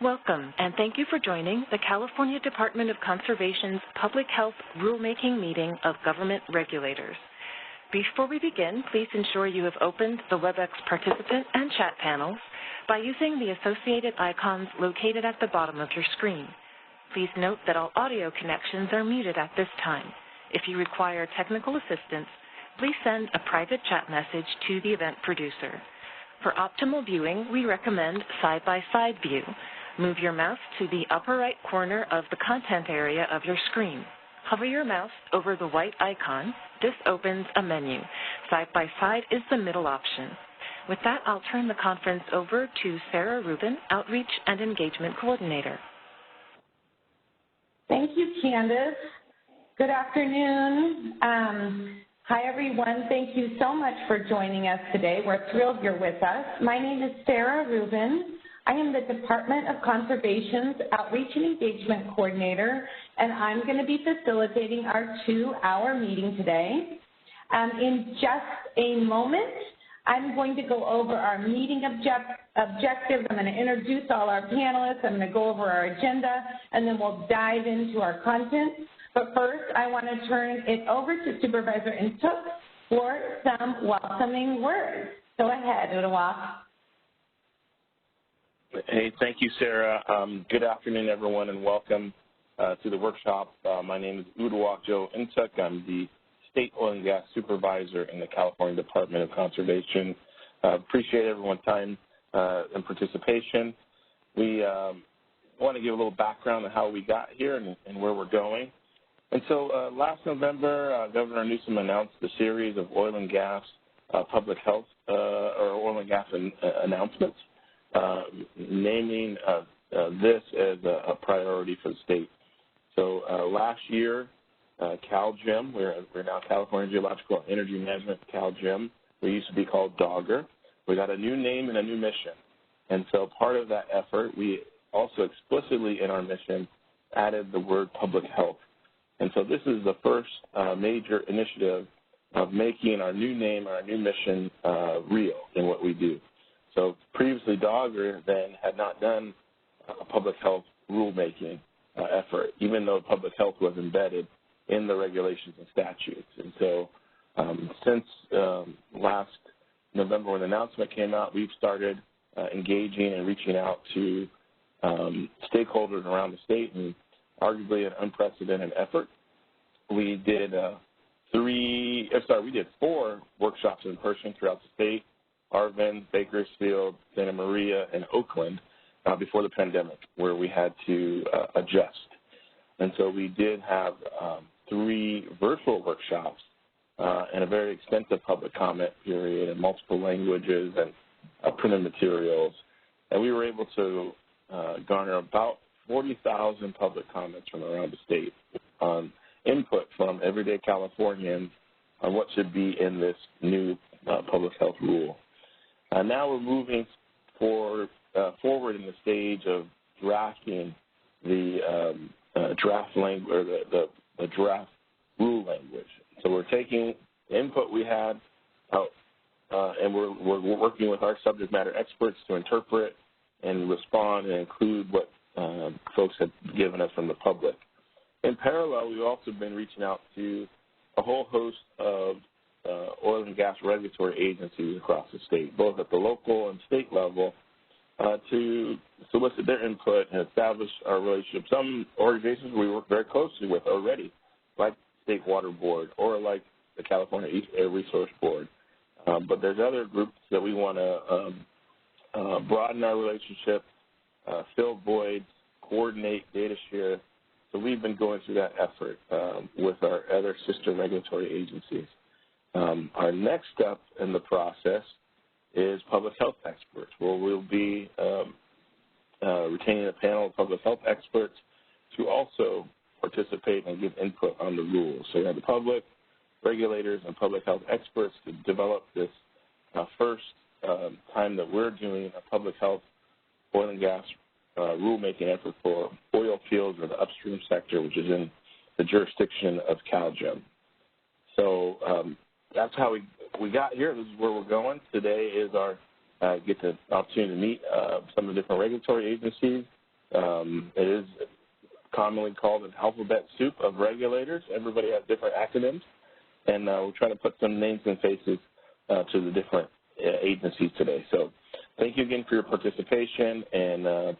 Welcome, and thank you for joining the California Department of Conservation's Public Health Rulemaking Meeting of Government Regulators. Before we begin, please ensure you have opened the WebEx participant and chat panels by using the associated icons located at the bottom of your screen. Please note that all audio connections are muted at this time. If you require technical assistance, please send a private chat message to the event producer. For optimal viewing, we recommend side-by-side view. Move your mouse to the upper right corner of the content area of your screen. Hover your mouse over the white icon. This opens a menu. Side-by-side is the middle option. With that, I'll turn the conference over to Sarah Rubin, Outreach and Engagement Coordinator. Thank you, Candace. Good afternoon. Hi, everyone. Thank you so much for joining us today. We're thrilled you're with us. My name is Sarah Rubin. I am the Department of Conservation's Outreach and Engagement Coordinator, and I'm going to be facilitating our 2-hour meeting today. In just a moment, I'm going to go over our meeting objectives. I'm going to introduce all our panelists. I'm going to go over our agenda, and then we'll dive into our content. But first, I want to turn it over to Supervisor Intuk for some welcoming words. Go ahead, Uduak. Hey, thank you, Sarah. Good afternoon, everyone, and welcome to the workshop. My name is Uduak Joe Intuk. I'm the State Oil and Gas Supervisor in the California Department of Conservation. Appreciate everyone's time and participation. We want to give a little background on how we got here and where we're going. And so last November, Governor Newsom announced a series of oil and gas public health or oil and gas announcements, naming this as a priority for the state. So last year, CalGEM, we're now California Geological Energy Management, CalGEM. We used to be called DOGGR. We got a new name and a new mission. And so part of that effort, we also explicitly in our mission added the word public health. And so this is the first major initiative of making our new name, our new mission real in what we do. So previously, DOGGR then had not done a public health rulemaking effort, even though public health was embedded in the regulations and statutes. And so since last November when the announcement came out, we've started engaging and reaching out to stakeholders around the state, and arguably an unprecedented effort. We did 4 workshops in person throughout the state: Arvin, Bakersfield, Santa Maria, and Oakland before the pandemic, where we had to adjust. And so we did have 3 virtual workshops and a very extensive public comment period in multiple languages and printed materials. And we were able to garner about 40,000 public comments from around the state on input from everyday Californians on what should be in this new public health rule. Now we're moving forward in the stage of drafting the draft language, or the draft rule language. So we're taking the input we had out, and we're working with our subject matter experts to interpret and respond and include what folks have given us from the public. In parallel, we've also been reaching out to a whole host of oil and gas regulatory agencies across the state, both at the local and state level, to solicit their input and establish our relationship. Some organizations we work very closely with already, like State Water Board or like the California East Air Resource Board. But there's other groups that we want to broaden our relationship, fill voids, coordinate, data share. So we've been going through that effort with our other sister regulatory agencies. Our next step in the process is public health experts, where we'll be retaining a panel of public health experts to also participate and give input on the rules. So we have the public, regulators, and public health experts to develop this first time that we're doing a public health oil and gas rulemaking effort for oil fields or the upstream sector, which is in the jurisdiction of CalGEM. So that's how we got here. This is where we're going. Today is our get the opportunity to meet some of the different regulatory agencies It is commonly called an alphabet soup of regulators. Everybody has different acronyms, and we're trying to put some names and faces to the different agencies today. So thank you again for your participation, and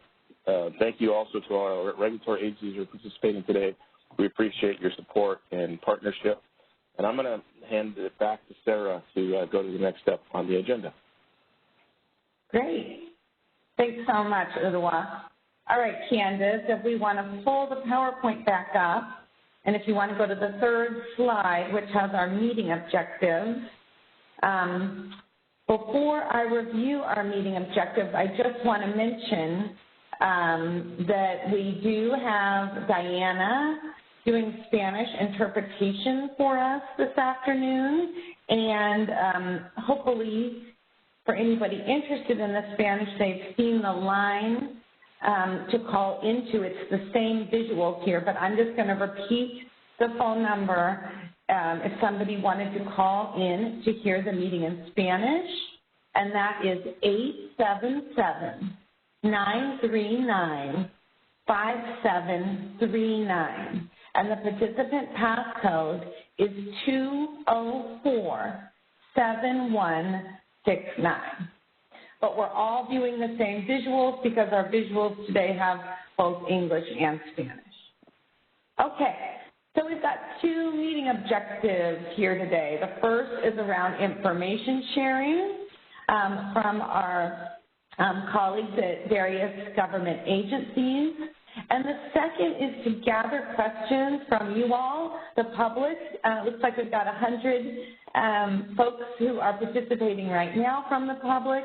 thank you also to our regulatory agencies who are participating today. We appreciate your support and partnership. And I'm going to hand it back to Sarah to go to the next step on the agenda. Great. Thanks so much, Udwa. All right, Candace, if we want to pull the PowerPoint back up, and if you want to go to the third slide, which has our meeting objectives. Before I review our meeting objectives, I just want to mention that we do have Diana doing Spanish interpretation for us this afternoon, and hopefully for anybody interested in the Spanish, they've seen the line to call into. It's the same visuals here, but I'm just going to repeat the phone number if somebody wanted to call in to hear the meeting in Spanish, and that is 877-939-5739. And the participant passcode is 204-7169. But we're all viewing the same visuals because our visuals today have both English and Spanish. Okay, so we've got two meeting objectives here today. The first is around information sharing from our colleagues at various government agencies. And the second is to gather questions from you all, the public. Looks like we've got 100 folks who are participating right now from the public.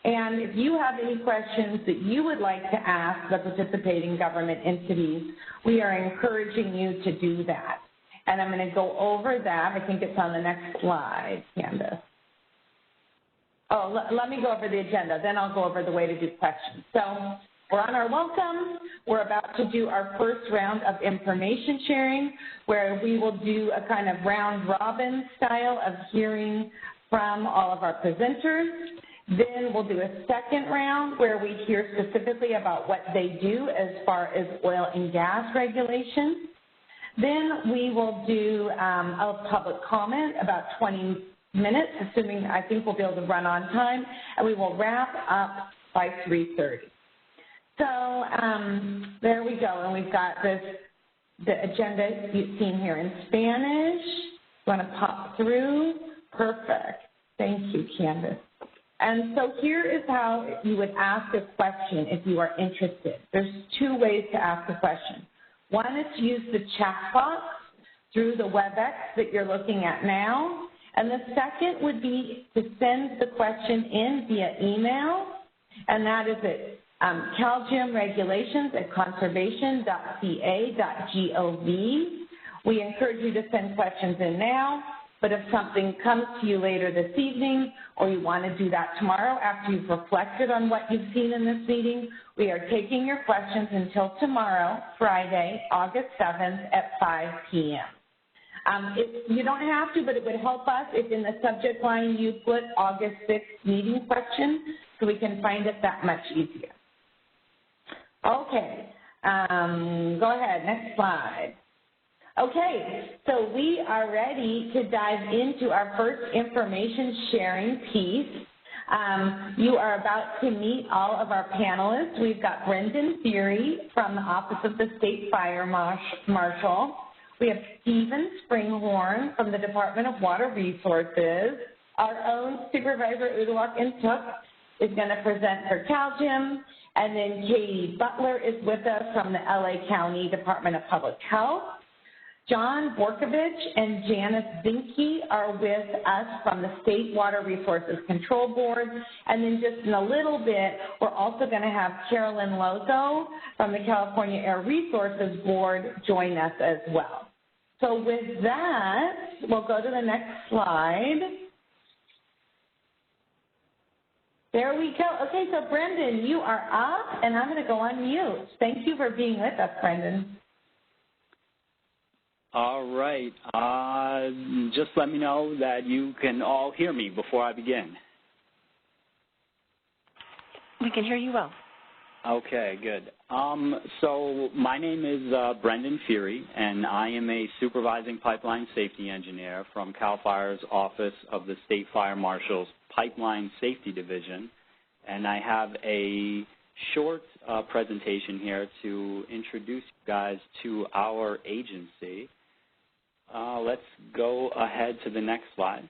And if you have any questions that you would like to ask the participating government entities, we are encouraging you to do that. And I'm going to go over that. I think it's on the next slide, Candace. Oh, let me go over the agenda. Then I'll go over the way to do questions. So we're on our welcome. We're about to do our first round of information sharing, where we will do a kind of round robin style of hearing from all of our presenters. Then we'll do a second round where we hear specifically about what they do as far as oil and gas regulation. Then we will do a public comment, about 20 minutes, assuming I think we'll be able to run on time, and we will wrap up by 3:30. So there we go, and we've got the agenda you've seen here in Spanish. You want to pop through? Perfect. Thank you, Candace. And so here is how you would ask a question if you are interested. There's two ways to ask a question. One is to use the chat box through the WebEx that you're looking at now. And the second would be to send the question in via email, and that is at CalGEM regulations@conservation.ca.gov. We encourage you to send questions in now, but if something comes to you later this evening, or you want to do that tomorrow after you've reflected on what you've seen in this meeting, we are taking your questions until tomorrow, Friday, August 7th at 5 p.m. You don't have to, but it would help us if in the subject line you put August 6th meeting question, so we can find it that much easier. Okay, go ahead, next slide. Okay, so we are ready to dive into our first information sharing piece. You are about to meet all of our panelists. We've got Brendan Theory from the Office of the State Fire Marshal. We have Stephen Springhorn from the Department of Water Resources. Our own Supervisor Uduak Intuk is going to present for CalGEM. And then Katie Butler is with us from the LA County Department of Public Health. John Borkovich and Janice Zinke are with us from the State Water Resources Control Board. And then just in a little bit, we're also going to have Carolyn Lozo from the California Air Resources Board join us as well. So with that, we'll go to the next slide. There we go. Okay, so Brendan, you are up, and I'm going to go on mute. Thank you for being with us, Brendan. All right. Just let me know that you can all hear me before I begin. We can hear you well. Okay, good. So my name is Brendan Fury, and I am a supervising pipeline safety engineer from CAL FIRE's Office of the State Fire Marshal's Pipeline Safety Division. And I have a short presentation here to introduce you guys to our agency. Let's go ahead to the next slide.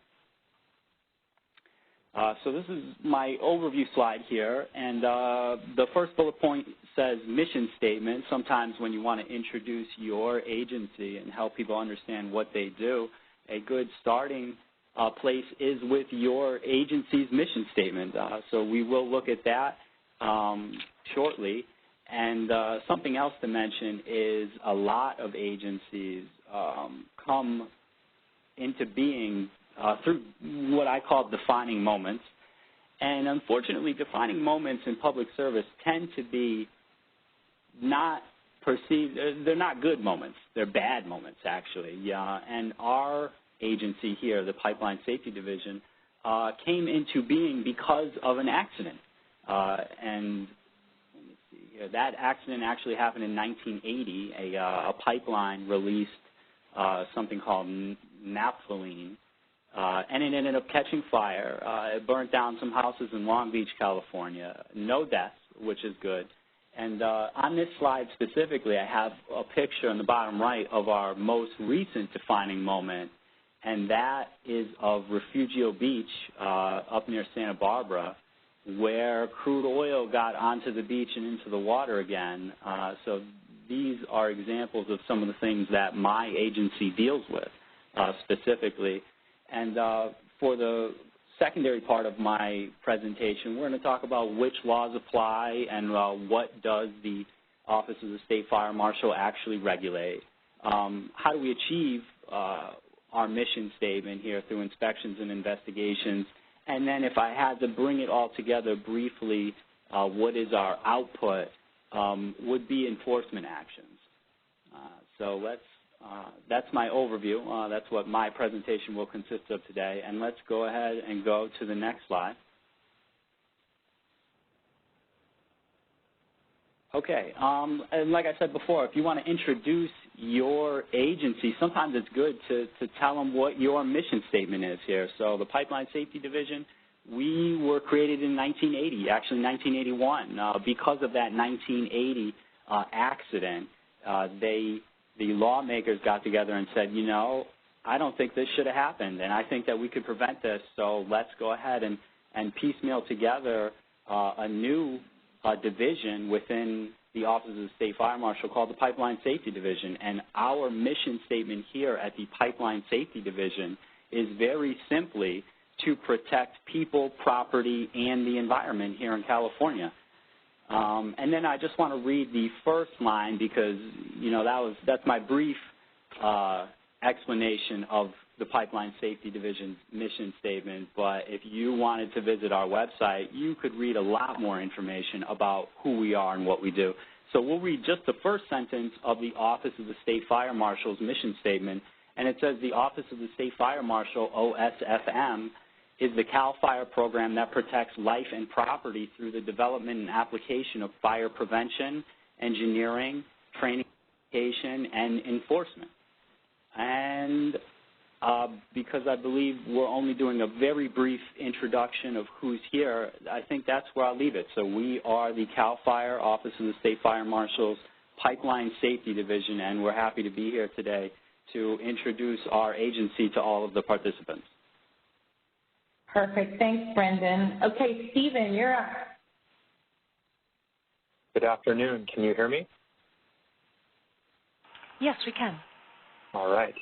So this is my overview slide here, and the first bullet point says mission statement. Sometimes when you want to introduce your agency and help people understand what they do, a good starting place is with your agency's mission statement. So we will look at that shortly. And something else to mention is a lot of agencies come into being through what I call defining moments. And unfortunately, defining moments in public service tend to be not perceived, they're not good moments. They're bad moments, actually. Yeah. And our agency here, the Pipeline Safety Division, came into being because of an accident. And let me see here. That accident actually happened in 1980. A pipeline released something called naphthalene. And it ended up catching fire. It burnt down some houses in Long Beach, California. No deaths, which is good. And on this slide specifically, I have a picture on the bottom right of our most recent defining moment, and that is of Refugio Beach up near Santa Barbara, where crude oil got onto the beach and into the water again. So these are examples of some of the things that my agency deals with specifically. And for the secondary part of my presentation, we're going to talk about which laws apply and what does the Office of the State Fire Marshal actually regulate. How do we achieve our mission statement here through inspections and investigations? And then if I had to bring it all together briefly, what is our output would be enforcement actions. So that's my overview. That's what my presentation will consist of today. And let's go ahead and go to the next slide. Okay, and like I said before, if you want to introduce your agency, sometimes it's good to tell them what your mission statement is here. So the Pipeline Safety Division, we were created in 1980, actually 1981. Because of that 1980 accident, the lawmakers got together and said, you know, I don't think this should have happened, and I think that we could prevent this, so let's go ahead and piecemeal together a new division within the Office of the State Fire Marshal called the Pipeline Safety Division. And our mission statement here at the Pipeline Safety Division is very simply to protect people, property, and the environment here in California. And then I just want to read the first line because, you know, that's my brief explanation of the Pipeline Safety Division's mission statement. But if you wanted to visit our website, you could read a lot more information about who we are and what we do. So we'll read just the first sentence of the Office of the State Fire Marshal's mission statement. And it says, the Office of the State Fire Marshal, OSFM, is the CAL FIRE program that protects life and property through the development and application of fire prevention, engineering, training, education, and enforcement. And because I believe we're only doing a very brief introduction of who's here, I think that's where I'll leave it. So we are the CAL FIRE, Office of the State Fire Marshal's Pipeline Safety Division, and we're happy to be here today to introduce our agency to all of the participants. Perfect. Thanks, Brendan. Okay, Stephen, you're up. Good afternoon. Can you hear me? Yes, we can. All right.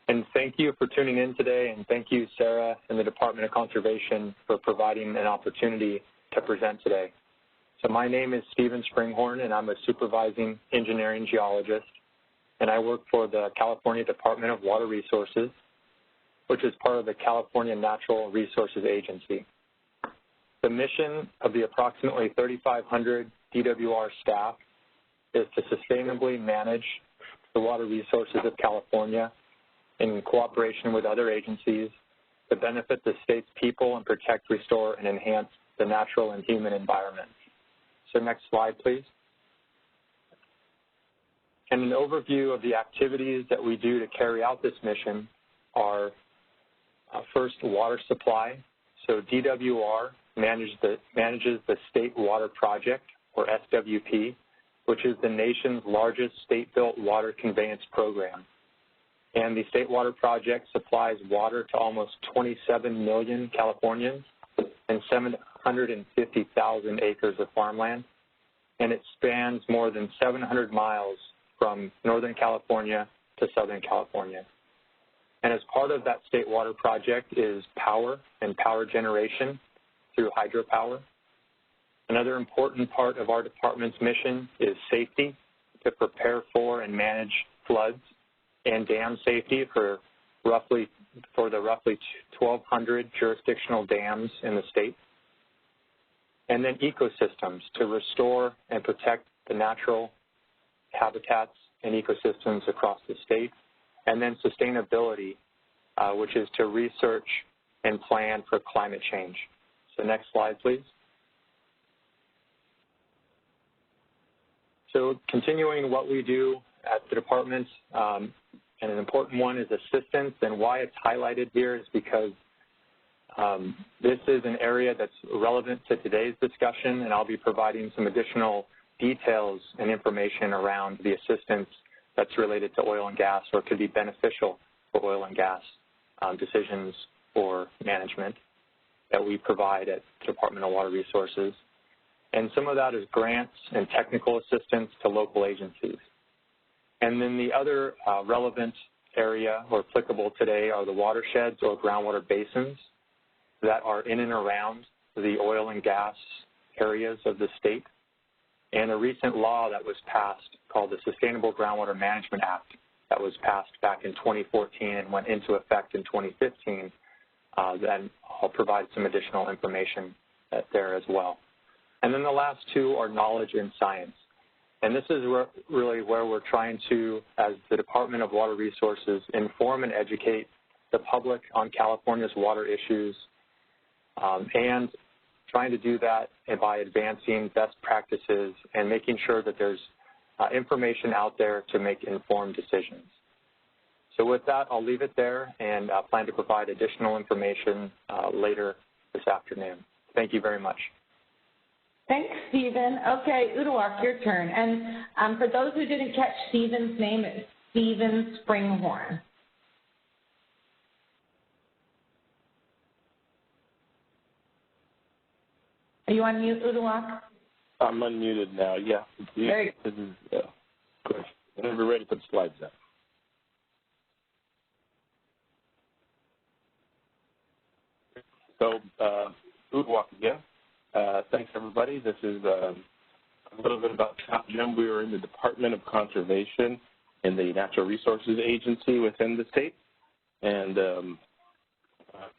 And thank you for tuning in today, and thank you, Sarah, and the Department of Conservation for providing an opportunity to present today. So my name is Stephen Springhorn, and I'm a supervising engineering geologist, and I work for the California Department of Water Resources, which is part of the California Natural Resources Agency. The mission of the approximately 3,500 DWR staff is to sustainably manage the water resources of California in cooperation with other agencies to benefit the state's people and protect, restore, and enhance the natural and human environment. So next slide, please. And an overview of the activities that we do to carry out this mission are first, water supply. So DWR manages the State Water Project, or SWP, which is the nation's largest state-built water conveyance program. And the State Water Project supplies water to almost 27 million Californians and 750,000 acres of farmland. And it spans more than 700 miles from Northern California to Southern California. And as part of that State Water Project is power and power generation through hydropower. Another important part of our department's mission is safety, to prepare for and manage floods, and dam safety for the roughly 1,200 jurisdictional dams in the state. And then ecosystems, to restore and protect the natural habitats and ecosystems across the state. And then sustainability, which is to research and plan for climate change. So next slide, please. So continuing what we do at the department, and an important one is assistance, and why it's highlighted here is because this is an area that's relevant to today's discussion, and I'll be providing some additional details and information around the assistance that's related to oil and gas, or could be beneficial for oil and gas decisions or management that we provide at the Department of Water Resources. And some of that is grants and technical assistance to local agencies. And then the other relevant area or applicable today are the watersheds or groundwater basins that are in and around the oil and gas areas of the state. And a recent law that was passed called the Sustainable Groundwater Management Act that was passed back in 2014 and went into effect in 2015. Then I'll provide some additional information there as well. And then the last two are knowledge and science. And this is really where we're trying to, as the Department of Water Resources, inform and educate the public on California's water issues, and trying to do that by advancing best practices and making sure that there's information out there to make informed decisions. So with that, I'll leave it there and plan to provide additional information later this afternoon. Thank you very much. Thanks, Stephen. Okay, Uduak, your turn. And for those who didn't catch Stephen's name, it's Stephen Springhorn. Are you on mute, Uduak? I'm unmuted now, yeah. Very good. This is good. Whenever we're ready, put the slides up. So, Uduak again. Thanks, everybody. This is a little bit about CalGEM. We are in the Department of Conservation in the Natural Resources Agency within the state. And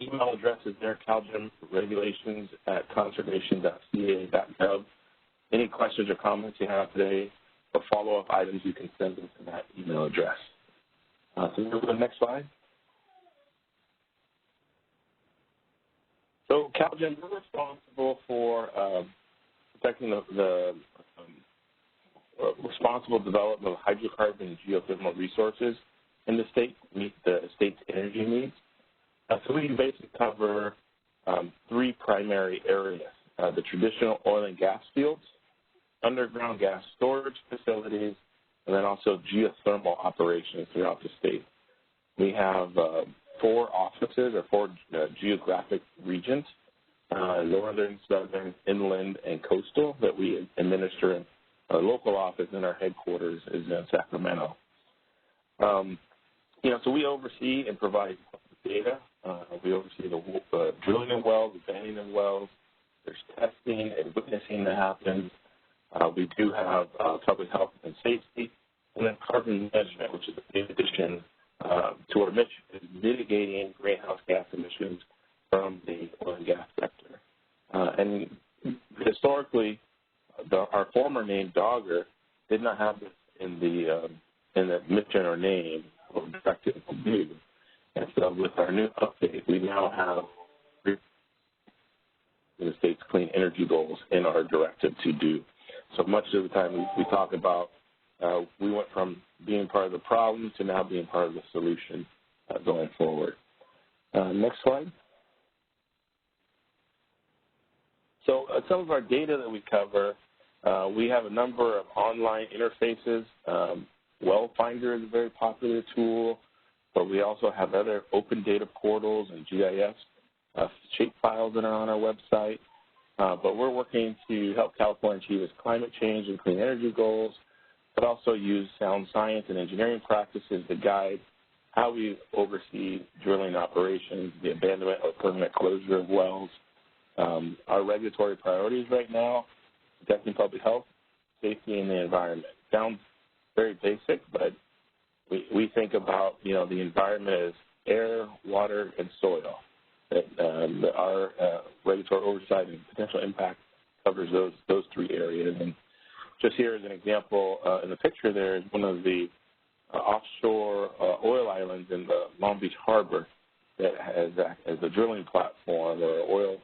email address is there, CalGEM regulations at conservation.ca.gov. Any questions or comments you have today or follow-up items, you can send them to that email address. So we'll go to the next slide. So CalGEM, we're responsible for protecting the responsible development of hydrocarbon and geothermal resources in the state to meet the state's energy needs. So we basically cover three primary areas: the traditional oil and gas fields, underground gas storage facilities, and then also geothermal operations throughout the state. We have 4 offices or 4 geographic regions, northern, southern, inland, and coastal, that we administer in our local office, and our headquarters is in Sacramento. So we oversee and provide data. We oversee the drilling of wells, abandoning of wells. There's testing and witnessing that happens. We do have public health and safety, and then carbon management, which is in addition to our mission, is mitigating greenhouse gas emissions from the oil and gas sector. And historically, our former name, Dogger, did not have this in the mission or name or directive to do. And so with our new update, we now have the state's clean energy goals in our directive to do. So much of the time we talk about we went from being part of the problem to now being part of the solution going forward. Next slide. So some of our data that we cover, we have a number of online interfaces. Well Finder is a very popular tool, but we also have other open data portals and GIS shapefiles that are on our website. But we're working to help California achieve its climate change and clean energy goals, but also use sound science and engineering practices to guide how we oversee drilling operations, the abandonment or permanent closure of wells. Our regulatory priorities right now, protecting public health, safety, and the environment. Sounds very basic, but we think about, the environment as air, water, and soil. Our regulatory oversight and potential impact covers those three areas. And just here as an example, in the picture there is one of the offshore oil islands in the Long Beach Harbor that has a drilling platform where oil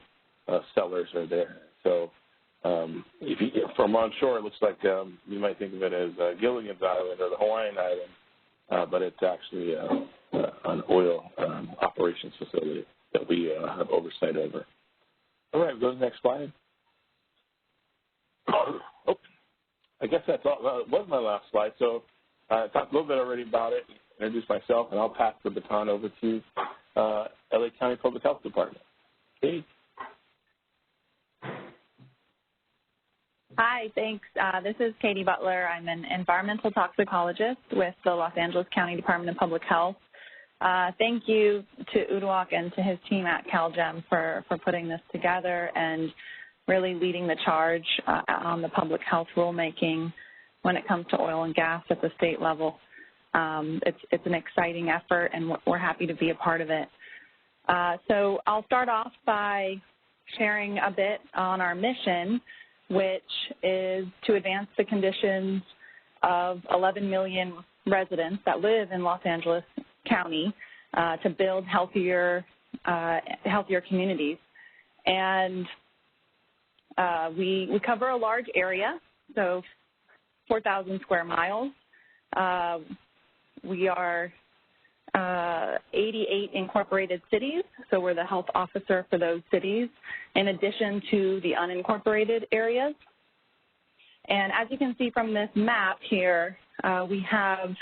sellers are there. So from onshore, it looks like you might think of it as Gilligan's Island or the Hawaiian Island, but it's actually an oil operations facility that we have oversight over. All right, go to the next slide. Oh, I guess that's all. That was my last slide. So I talked a little bit already about it, introduced myself, and I'll pass the baton over to LA County Public Health Department. Katie. Hi, thanks. This is Katie Butler. I'm an environmental toxicologist with the Los Angeles County Department of Public Health. Thank you to Uduak and to his team at CalGEM for putting this together and really leading the charge on the public health rulemaking when it comes to oil and gas at the state level. It's an exciting effort, and we're happy to be a part of it. So I'll start off by sharing a bit on our mission, which is to advance the conditions of 11 million residents that live in Los Angeles County to build healthier communities. And we cover a large area, so 4,000 square miles. We are 88 incorporated cities, so we're the health officer for those cities, in addition to the unincorporated areas. And as you can see from this map here, we have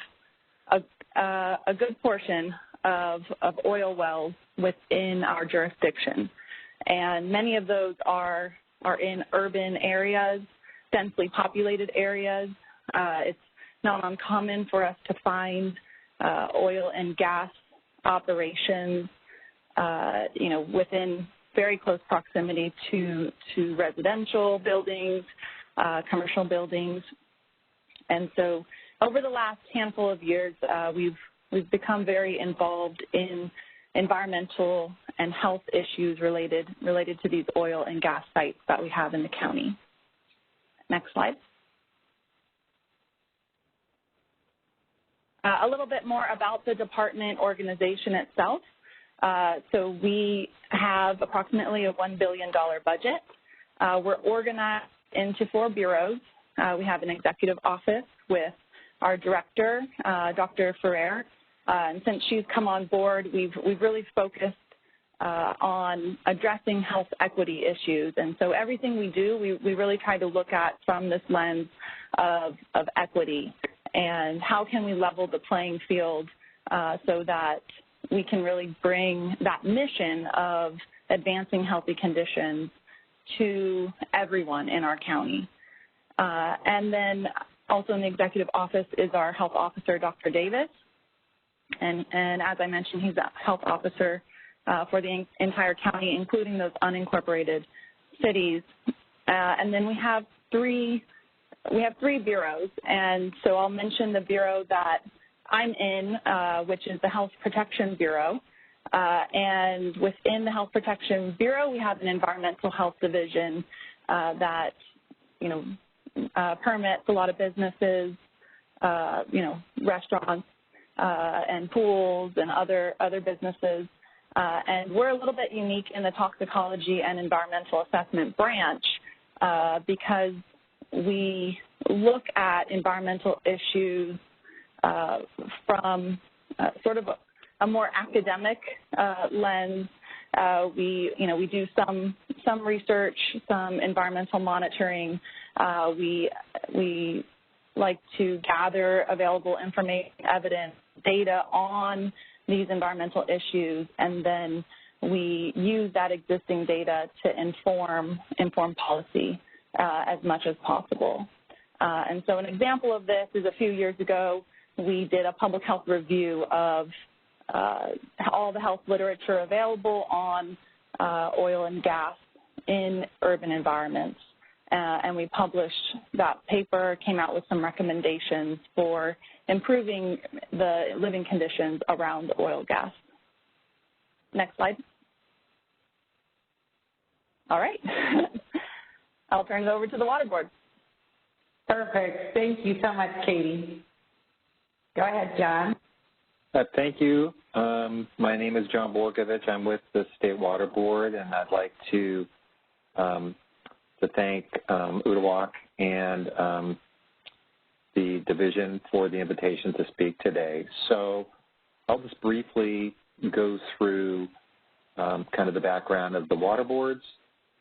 a good portion of oil wells within our jurisdiction. And many of those are in urban areas, densely populated areas. It's not uncommon for us to find oil and gas operations, within very close proximity to residential buildings, commercial buildings. And so over the last handful of years, we've become very involved in environmental and health issues related to these oil and gas sites that we have in the county. Next slide. A little bit more about the department organization itself. So we have approximately a $1 billion budget. We're organized into 4 bureaus. We have an executive office with our director, Dr. Ferrer. And since she's come on board, we've really focused on addressing health equity issues. And so everything we do, we really try to look at from this lens of equity and how can we level the playing field so that we can really bring that mission of advancing healthy conditions to everyone in our county. And then also in the executive office is our health officer, Dr. Davis. And as I mentioned, he's a health officer for the entire county, including those unincorporated cities. And then we have three bureaus. And so I'll mention the bureau that I'm in, which is the Health Protection Bureau. And within the Health Protection Bureau, we have an environmental health division that, permits a lot of businesses, restaurants and pools and other businesses. And we're a little bit unique in the toxicology and environmental assessment branch because we look at environmental issues from sort of a more academic lens. We do some research, some environmental monitoring. We like to gather available information, evidence, data on these environmental issues, and then we use that existing data to inform policy as much as possible. And so an example of this is a few years ago, we did a public health review of all the health literature available on oil and gas in urban environments. And we published that paper, came out with some recommendations for improving the living conditions around oil gas. Next slide. All right. I'll turn it over to the Water Board. Perfect. Thank you so much, Katie. Go ahead, John. Thank you. My name is John Borgovich. I'm with the State Water Board, and I'd like to thank UDAWAC and the division for the invitation to speak today. So I'll just briefly go through kind of the background of the water boards,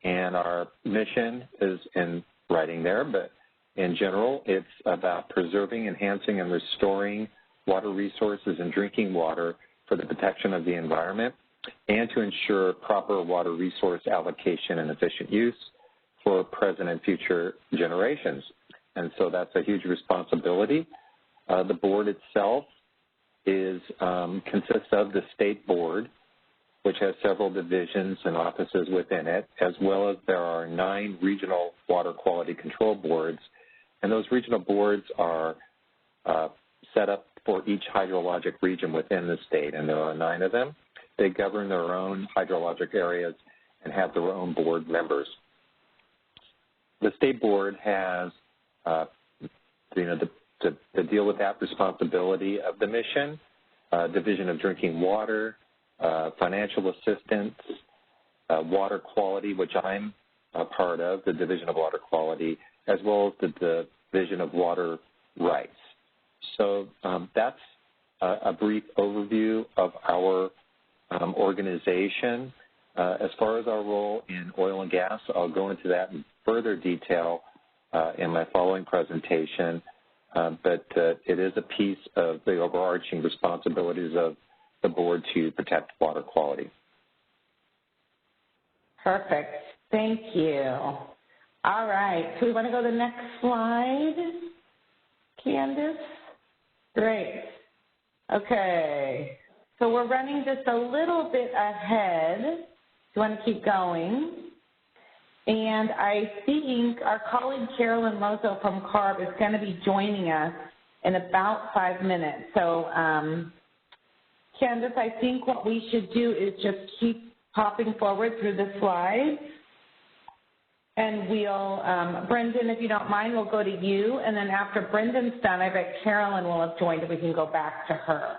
and our mission is in writing there, but in general, it's about preserving, enhancing, and restoring water resources and drinking water for the protection of the environment and to ensure proper water resource allocation and efficient use for present and future generations. And so that's a huge responsibility. The board itself consists of the state board, which has several divisions and offices within it, as well as there are 9 regional water quality control boards. And those regional boards are set up for each hydrologic region within the state, and there are 9 of them. They govern their own hydrologic areas and have their own board members. The state board has, to deal with that responsibility of the mission, Division of Drinking Water, financial assistance, water quality, which I'm a part of, the Division of Water Quality, as well as the Division of Water Rights. So that's a brief overview of our organization. As far as our role in oil and gas, I'll go into that in further detail in my following presentation, but it is a piece of the overarching responsibilities of the board to protect water quality. Perfect. Thank you. All right. So we want to go to the next slide, Candace? Great. Okay. So we're running just a little bit ahead. Do you want to keep going? And I think our colleague Carolyn Lozo from CARB is going to be joining us in about 5 minutes. So Candace, I think what we should do is just keep popping forward through the slides. And we'll, Brendan, if you don't mind, we'll go to you. And then after Brendan's done, I bet Carolyn will have joined and we can go back to her.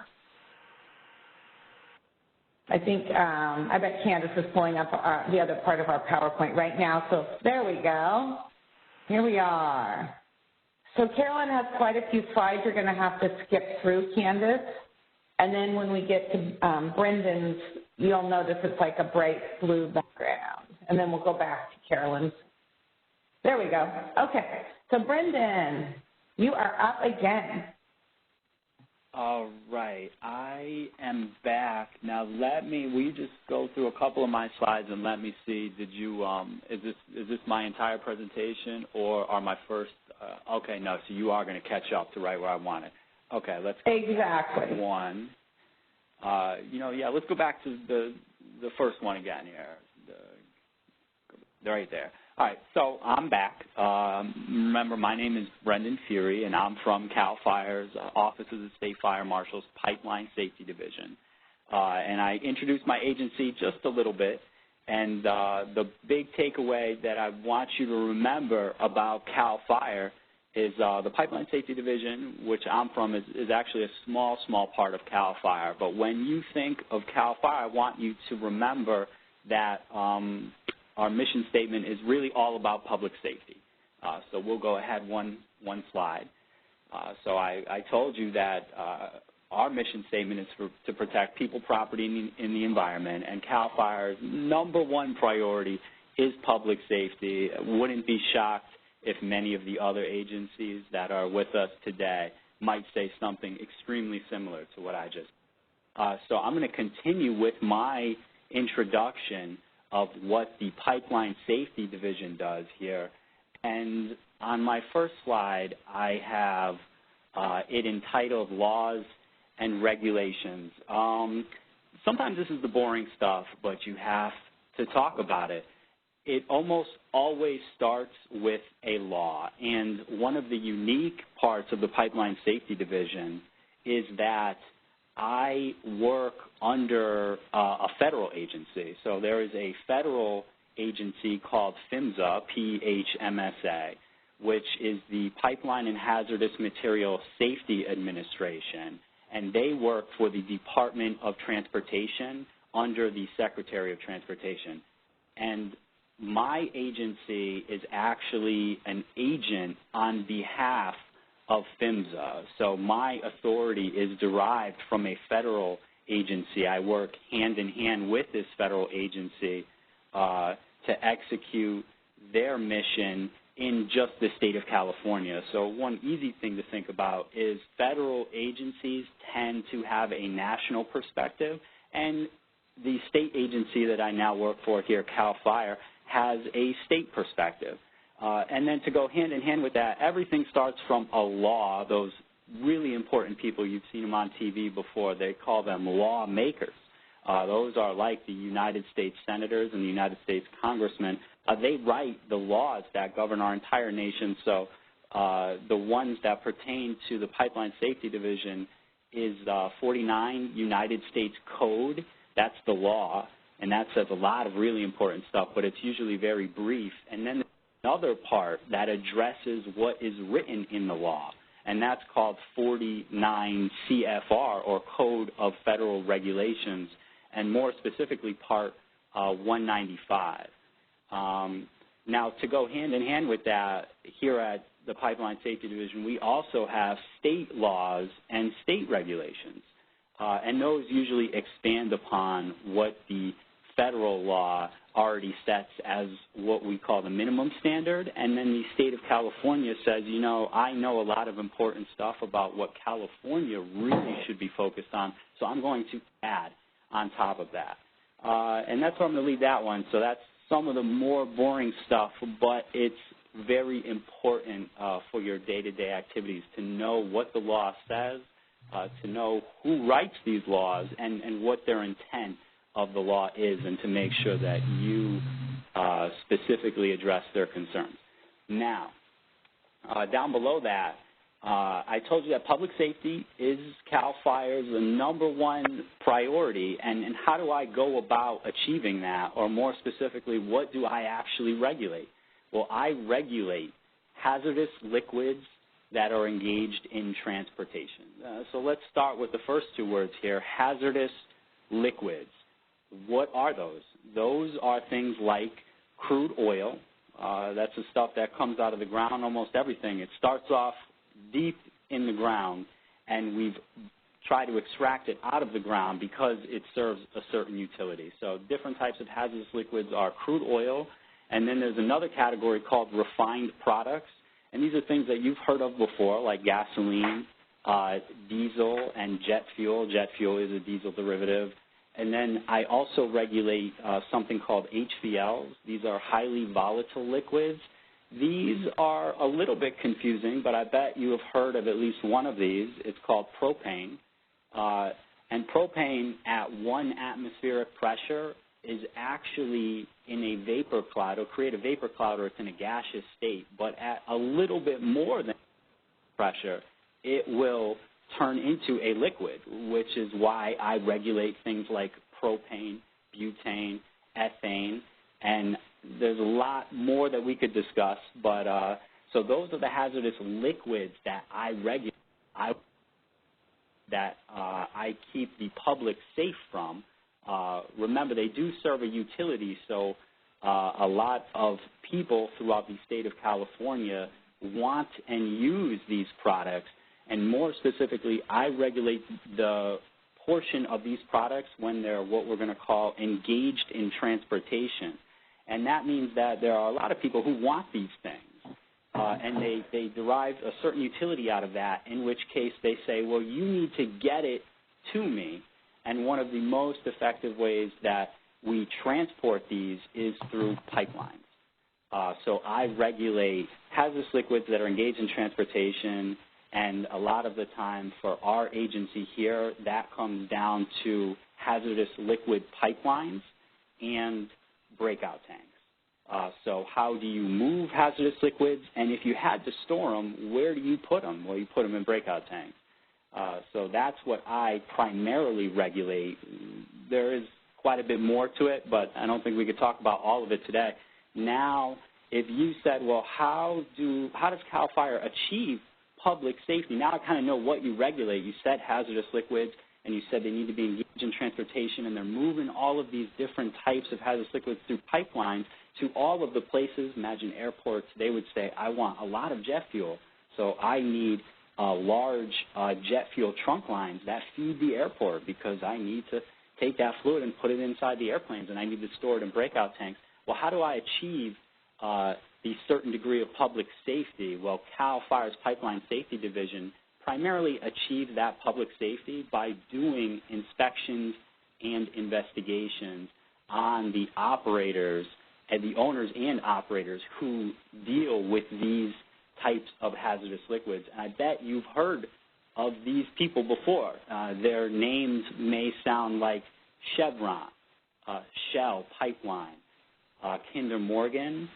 I think, I bet Candace is pulling up the other part of our PowerPoint right now. So there we go. Here we are. So Carolyn has quite a few slides you're going to have to skip through, Candace. And then when we get to Brendan's, you'll notice it's like a bright blue background. And then we'll go back to Carolyn's. There we go. Okay. So Brendan, you are up again. All right. I am back. Now will you just go through a couple of my slides and let me see, did you, is this my entire presentation or are my first, okay, no, so you are going to catch up to right where I want it. Okay, let's go exactly. One. Let's go back to the first one again here. Right there. All right, so I'm back. Remember, my name is Brendan Fury, and I'm from CAL FIRE's Office of the State Fire Marshal's Pipeline Safety Division. And I introduced my agency just a little bit, and the big takeaway that I want you to remember about CAL FIRE is the Pipeline Safety Division, which I'm from, is actually a small part of CAL FIRE. But when you think of CAL FIRE, I want you to remember that our mission statement is really all about public safety. So we'll go ahead one slide. So I told you that our mission statement is to protect people, property, and the environment, and CAL FIRE's #1 priority is public safety. Wouldn't be shocked if many of the other agencies that are with us today might say something extremely similar to what I just so I'm going to continue with my introduction of what the Pipeline Safety Division does here. And on my first slide, I have it entitled Laws and Regulations. Sometimes this is the boring stuff, but you have to talk about it. It almost always starts with a law, and one of the unique parts of the Pipeline Safety Division is that I work under a federal agency. So there is a federal agency called PHMSA, P-H-M-S-A, which is the Pipeline and Hazardous Material Safety Administration, and they work for the Department of Transportation under the Secretary of Transportation. And my agency is actually an agent on behalf of PHMSA. So my authority is derived from a federal agency. I work hand in hand with this federal agency to execute their mission in just the state of California. So one easy thing to think about is federal agencies tend to have a national perspective, and the state agency that I now work for here, CAL FIRE, has a state perspective. And then to go hand in hand with that, everything starts from a law. Those really important people, you've seen them on TV before, they call them lawmakers. Those are like the United States senators and the United States congressmen. They write the laws that govern our entire nation. So the ones that pertain to the Pipeline Safety Division is 49 United States Code. That's the law, and that says a lot of really important stuff, but it's usually very brief. And then another part that addresses what is written in the law, and that's called 49 CFR, or Code of Federal Regulations, and more specifically Part 195. Now, to go hand in hand with that, here at the Pipeline Safety Division, we also have state laws and state regulations, and those usually expand upon what the federal law already sets as what we call the minimum standard, and then the state of California says, you know, I know a lot of important stuff about what California really should be focused on, so I'm going to add on top of that. And that's where I'm going to leave that one. So that's some of the more boring stuff, but it's very important for your day-to-day activities to know what the law says, to know who writes these laws and what their intent of the law is, and to make sure that you specifically address their concerns. Now, down below that, I told you that public safety is CAL FIRE's #1 priority, and how do I go about achieving that, or more specifically, what do I actually regulate? Well, I regulate hazardous liquids that are engaged in transportation. So let's start with the first two words here, hazardous liquids. What are those? Those are things like crude oil. That's the stuff that comes out of the ground, almost everything. It starts off deep in the ground, and we've tried to extract it out of the ground because it serves a certain utility. So different types of hazardous liquids are crude oil, and then there's another category called refined products, and these are things that you've heard of before, like gasoline, diesel, and jet fuel. Jet fuel is a diesel derivative. And then I also regulate something called HVLs. These are highly volatile liquids. These are a little bit confusing, but I bet you have heard of at least one of these. It's called propane. And propane at 1 atmospheric pressure is actually in a vapor cloud. It'll create a vapor cloud, or it's in a gaseous state. But at a little bit more than pressure, it will turn into a liquid, which is why I regulate things like propane, butane, ethane, and there's a lot more that we could discuss, but so those are the hazardous liquids that I regulate, that I keep the public safe from. Remember, they do serve a utility, so a lot of people throughout the state of California want and use these products, and more specifically, I regulate the portion of these products when they're what we're going to call engaged in transportation. And that means that there are a lot of people who want these things, and they derive a certain utility out of that, in which case they say, well, you need to get it to me. And one of the most effective ways that we transport these is through pipelines. So I regulate hazardous liquids that are engaged in transportation, and a lot of the time for our agency here, that comes down to hazardous liquid pipelines and breakout tanks. So how do you move hazardous liquids? And if you had to store them, where do you put them? Well, you put them in breakout tanks. So that's what I primarily regulate. There is quite a bit more to it, but I don't think we could talk about all of it today. Now, if you said, well, how does CAL FIRE achieve public safety? Now I kind of know what you regulate. You said hazardous liquids, and you said they need to be engaged in transportation, and they're moving all of these different types of hazardous liquids through pipelines to all of the places. Imagine airports. They would say, I want a lot of jet fuel, so I need large jet fuel trunk lines that feed the airport because I need to take that fluid and put it inside the airplanes, and I need to store it in breakout tanks. Well, how do I achieve the certain degree of public safety? Well, CAL FIRE's Pipeline Safety Division primarily achieves that public safety by doing inspections and investigations on the operators and the owners and operators who deal with these types of hazardous liquids. And I bet you've heard of these people before. Their names may sound like Chevron, Shell Pipeline, Kinder Morgan.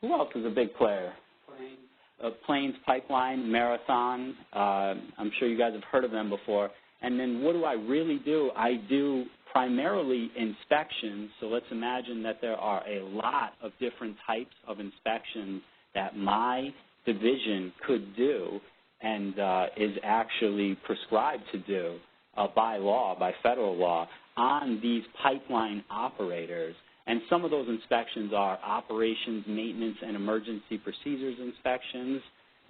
Who else is a big player? Plains Pipeline, Marathon. I'm sure you guys have heard of them before. And then what do I really do? I do primarily inspections. So let's imagine that there are a lot of different types of inspections that my division could do and is actually prescribed to do by law, by federal law, on these pipeline operators. And some of those inspections are operations, maintenance, and emergency procedures inspections.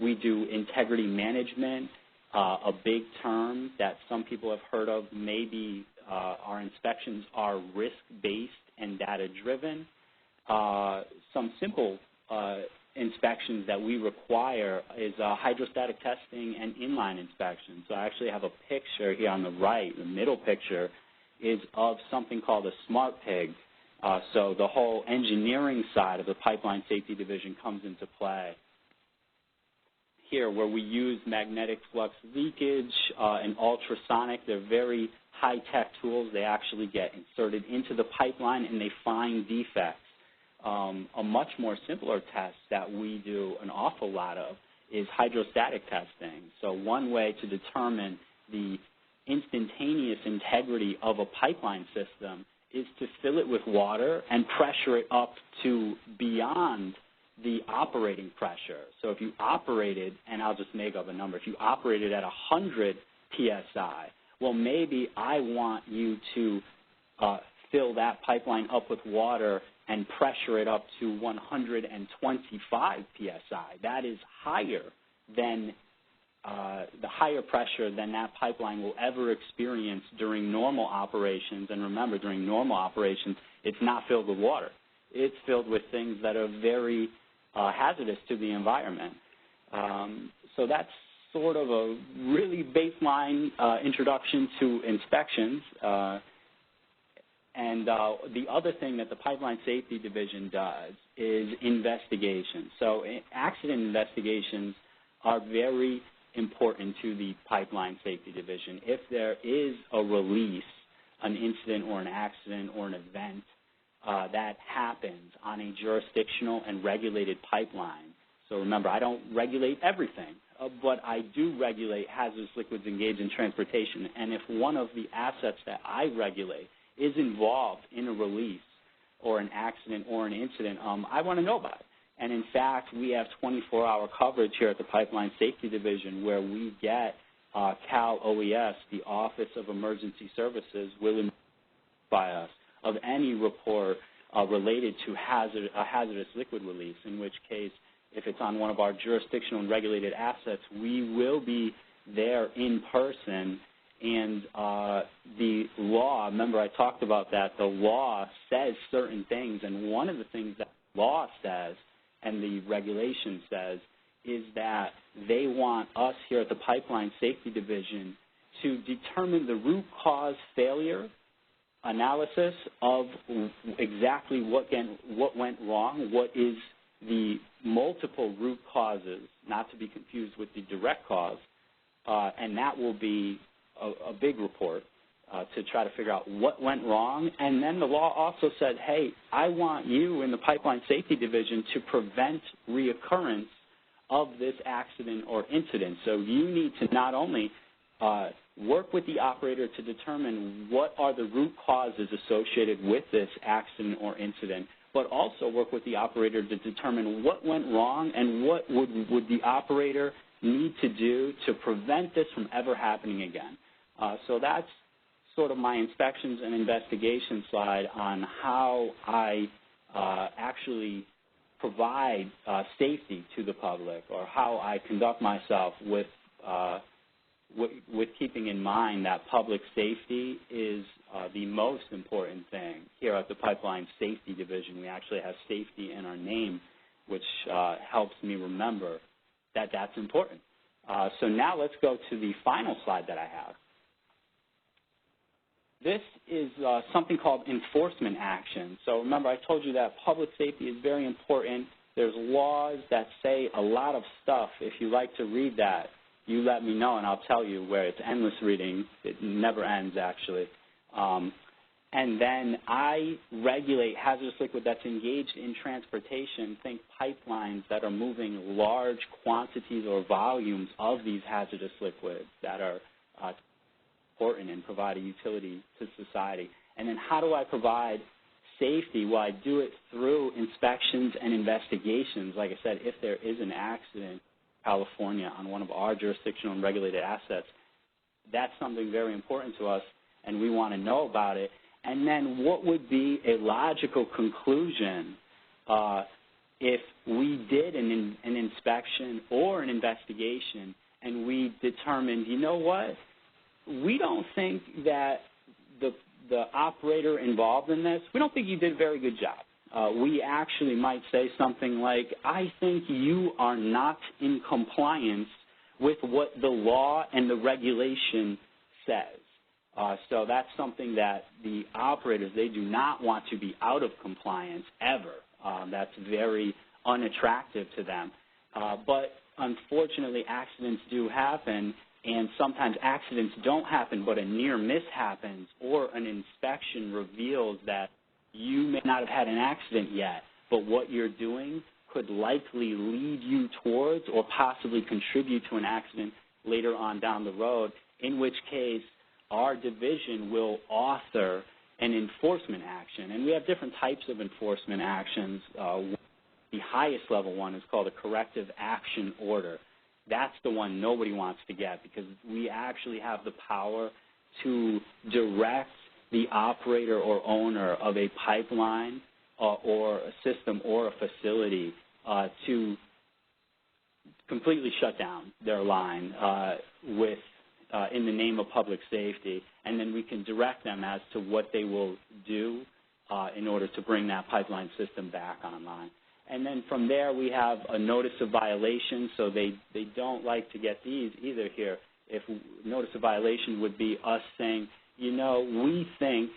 We do integrity management, a big term that some people have heard of. Maybe our inspections are risk-based and data-driven. Some simple inspections that we require is hydrostatic testing and inline inspection. So I actually have a picture here on the right. The middle picture is of something called a smart pig. So the whole engineering side of the Pipeline Safety Division comes into play. Here, where we use magnetic flux leakage and ultrasonic, they're very high-tech tools. They actually get inserted into the pipeline and they find defects. A much more simpler test that we do an awful lot of is hydrostatic testing. So one way to determine the instantaneous integrity of a pipeline system is to fill it with water and pressure it up to beyond the operating pressure. So if you operated, and I'll just make up a number, if you operated at 100 PSI, well, maybe I want you to fill that pipeline up with water and pressure it up to 125 PSI. That is higher than the higher pressure than that pipeline will ever experience during normal operations. And remember, during normal operations, it's not filled with water. It's filled with things that are very hazardous to the environment. So that's sort of a really baseline introduction to inspections. And the other thing that the Pipeline Safety Division does is investigation. So accident investigations are very important to the Pipeline Safety Division. If there is a release, an incident or an accident or an event that happens on a jurisdictional and regulated pipeline, so remember, I don't regulate everything, but I do regulate hazardous liquids engaged in transportation. And if one of the assets that I regulate is involved in a release or an accident or an incident, I want to know about it. And in fact, we have 24-hour coverage here at the Pipeline Safety Division where we get Cal OES, the Office of Emergency Services, will notify us of any report related to a hazardous liquid release, in which case, if it's on one of our jurisdictional and regulated assets, we will be there in person. And the law, remember I talked about that, the law says certain things, and one of the things that the law says and the regulation says is that they want us here at the Pipeline Safety Division to determine the root cause failure analysis of exactly what went wrong, what is the multiple root causes, not to be confused with the direct cause, and that will be a big report to try to figure out what went wrong. And then the law also said, hey, I want you in the Pipeline Safety Division to prevent reoccurrence of this accident or incident. So you need to not only work with the operator to determine what are the root causes associated with this accident or incident, but also work with the operator to determine what went wrong and what would the operator need to do to prevent this from ever happening again. So that's sort of my inspections and investigation slide on how I actually provide safety to the public, or how I conduct myself with keeping in mind that public safety is the most important thing. Here at the Pipeline Safety Division, we actually have safety in our name, which helps me remember that that's important. So now let's go to the final slide that I have. This is something called enforcement action. So remember, I told you that public safety is very important. There's laws that say a lot of stuff. If you like to read that, you let me know, and I'll tell you where it's endless reading. It never ends, actually. And then I regulate hazardous liquid that's engaged in transportation. Think pipelines that are moving large quantities or volumes of these hazardous liquids that are important and provide a utility to society. And then how do I provide safety? Well, I do it through inspections and investigations. Like I said, if there is an accident in California on one of our jurisdictional and regulated assets, that's something very important to us, and we want to know about it. And then what would be a logical conclusion if we did an inspection or an investigation and we determined, you know what, we don't think that the operator involved in this, we don't think you did a very good job. We actually might say something like, I think you are not in compliance with what the law and the regulation says. So that's something that the operators, they do not want to be out of compliance ever. That's very unattractive to them. But unfortunately, accidents do happen, and sometimes accidents don't happen, but a near miss happens, or an inspection reveals that you may not have had an accident yet, but what you're doing could likely lead you towards or possibly contribute to an accident later on down the road, in which case our division will author an enforcement action. And we have different types of enforcement actions. The highest level one is called a corrective action order. That's the one nobody wants to get, because we actually have the power to direct the operator or owner of a pipeline or a system or a facility to completely shut down their line in the name of public safety, and then we can direct them as to what they will do in order to bring that pipeline system back online. And then from there, we have a notice of violation, so they don't like to get these either here. If notice of violation would be us saying, you know, we think,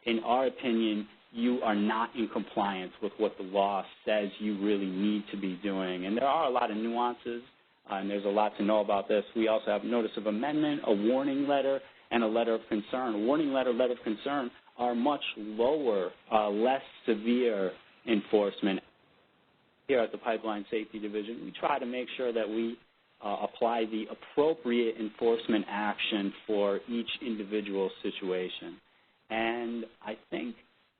in our opinion, you are not in compliance with what the law says you really need to be doing. And there are a lot of nuances, and there's a lot to know about this. We also have notice of amendment, a warning letter, and a letter of concern. A warning letter, letter of concern are much lower, less severe enforcement. Here at the Pipeline Safety Division, we try to make sure that we apply the appropriate enforcement action for each individual situation. And I think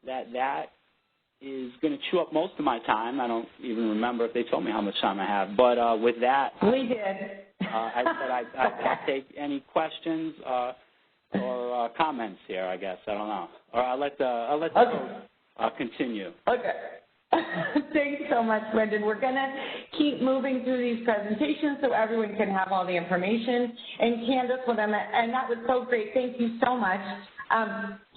that that is going to chew up most of my time. I don't even remember if they told me how much time I have. But with that, we did. I said I'll take any questions or comments here, I guess. I don't know. Or I'll let the folks continue. Okay. Thanks so much, Brendan. We're going to keep moving through these presentations so everyone can have all the information. And Candace, and that was so great. Thank you so much.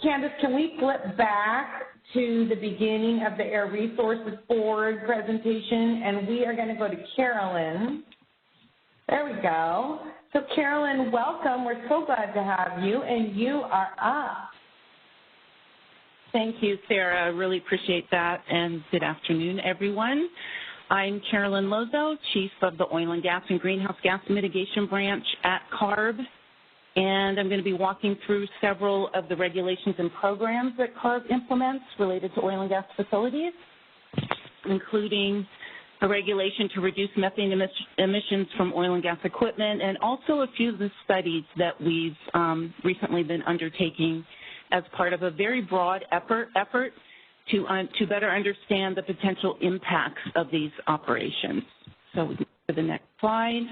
Candace, can we flip back to the beginning of the Air Resources Board presentation? And we are going to go to Carolyn. There we go. So, Carolyn, welcome. We're so glad to have you, and you are up. Thank you, Sarah. I really appreciate that, and good afternoon, everyone. I'm Carolyn Lozo, Chief of the Oil and Gas and Greenhouse Gas Mitigation Branch at CARB, and I'm going to be walking through several of the regulations and programs that CARB implements related to oil and gas facilities, including a regulation to reduce methane emissions from oil and gas equipment, and also a few of the studies that we've recently been undertaking as part of a very broad effort to better understand the potential impacts of these operations. So we can go to the next slide.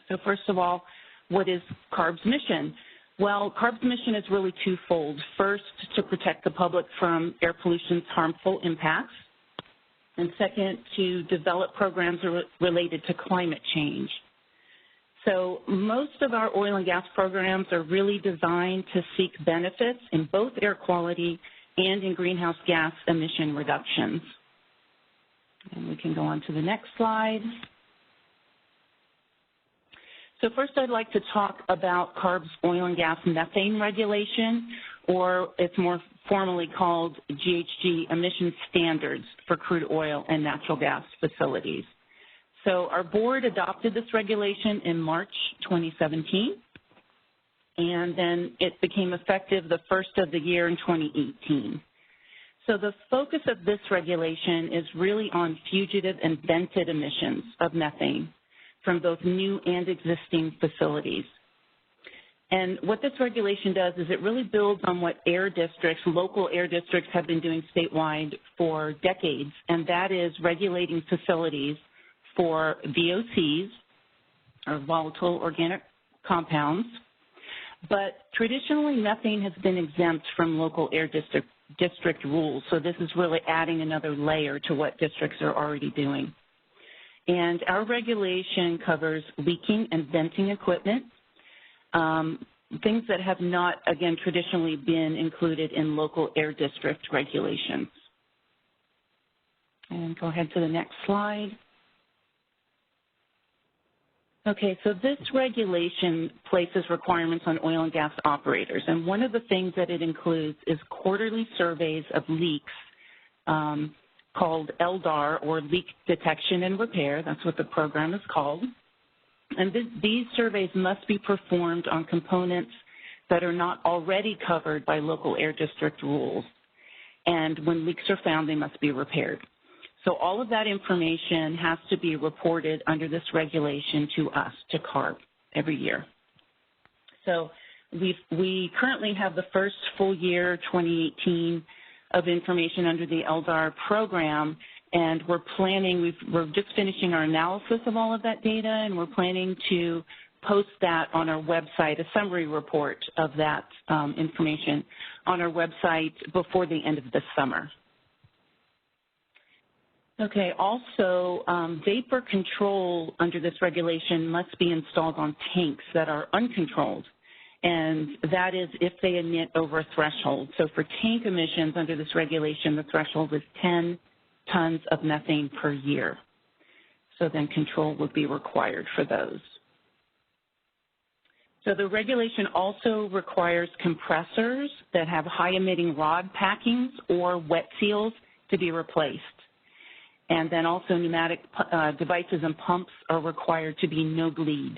So first of all, what is CARB's mission? Well, CARB's mission is really twofold. First, to protect the public from air pollution's harmful impacts, and second, to develop programs related to climate change. So most of our oil and gas programs are really designed to seek benefits in both air quality and in greenhouse gas emission reductions. And we can go on to the next slide. So first I'd like to talk about CARB's oil and gas methane regulation, or it's more formally called GHG emission standards for crude oil and natural gas facilities. So our board adopted this regulation in March 2017, and then it became effective the first of the year in 2018. So the focus of this regulation is really on fugitive and vented emissions of methane from both new and existing facilities. And what this regulation does is it really builds on what air districts, local air districts have been doing statewide for decades, and that is regulating facilities for VOCs, or volatile organic compounds. But traditionally, methane has been exempt from local air district rules, so this is really adding another layer to what districts are already doing. And our regulation covers leaking and venting equipment, things that have not, again, traditionally been included in local air district regulations. And go ahead to the next slide. Okay, so this regulation places requirements on oil and gas operators, and one of the things that it includes is quarterly surveys of leaks called LDAR, or Leak Detection and Repair. That's what the program is called. And these surveys must be performed on components that are not already covered by local air district rules. And when leaks are found, they must be repaired. So all of that information has to be reported under this regulation to us, to CARB, every year. So we currently have the first full year, 2018, of information under the LDAR program, and we're just finishing our analysis of all of that data, and we're planning to post that on our website, a summary report of that information on our website before the end of the summer. Okay, also, vapor control under this regulation must be installed on tanks that are uncontrolled, and that is if they emit over a threshold. So for tank emissions under this regulation, the threshold is 10 tons of methane per year. So then control would be required for those. So the regulation also requires compressors that have high-emitting rod packings or wet seals to be replaced. And then also pneumatic devices and pumps are required to be no bleed.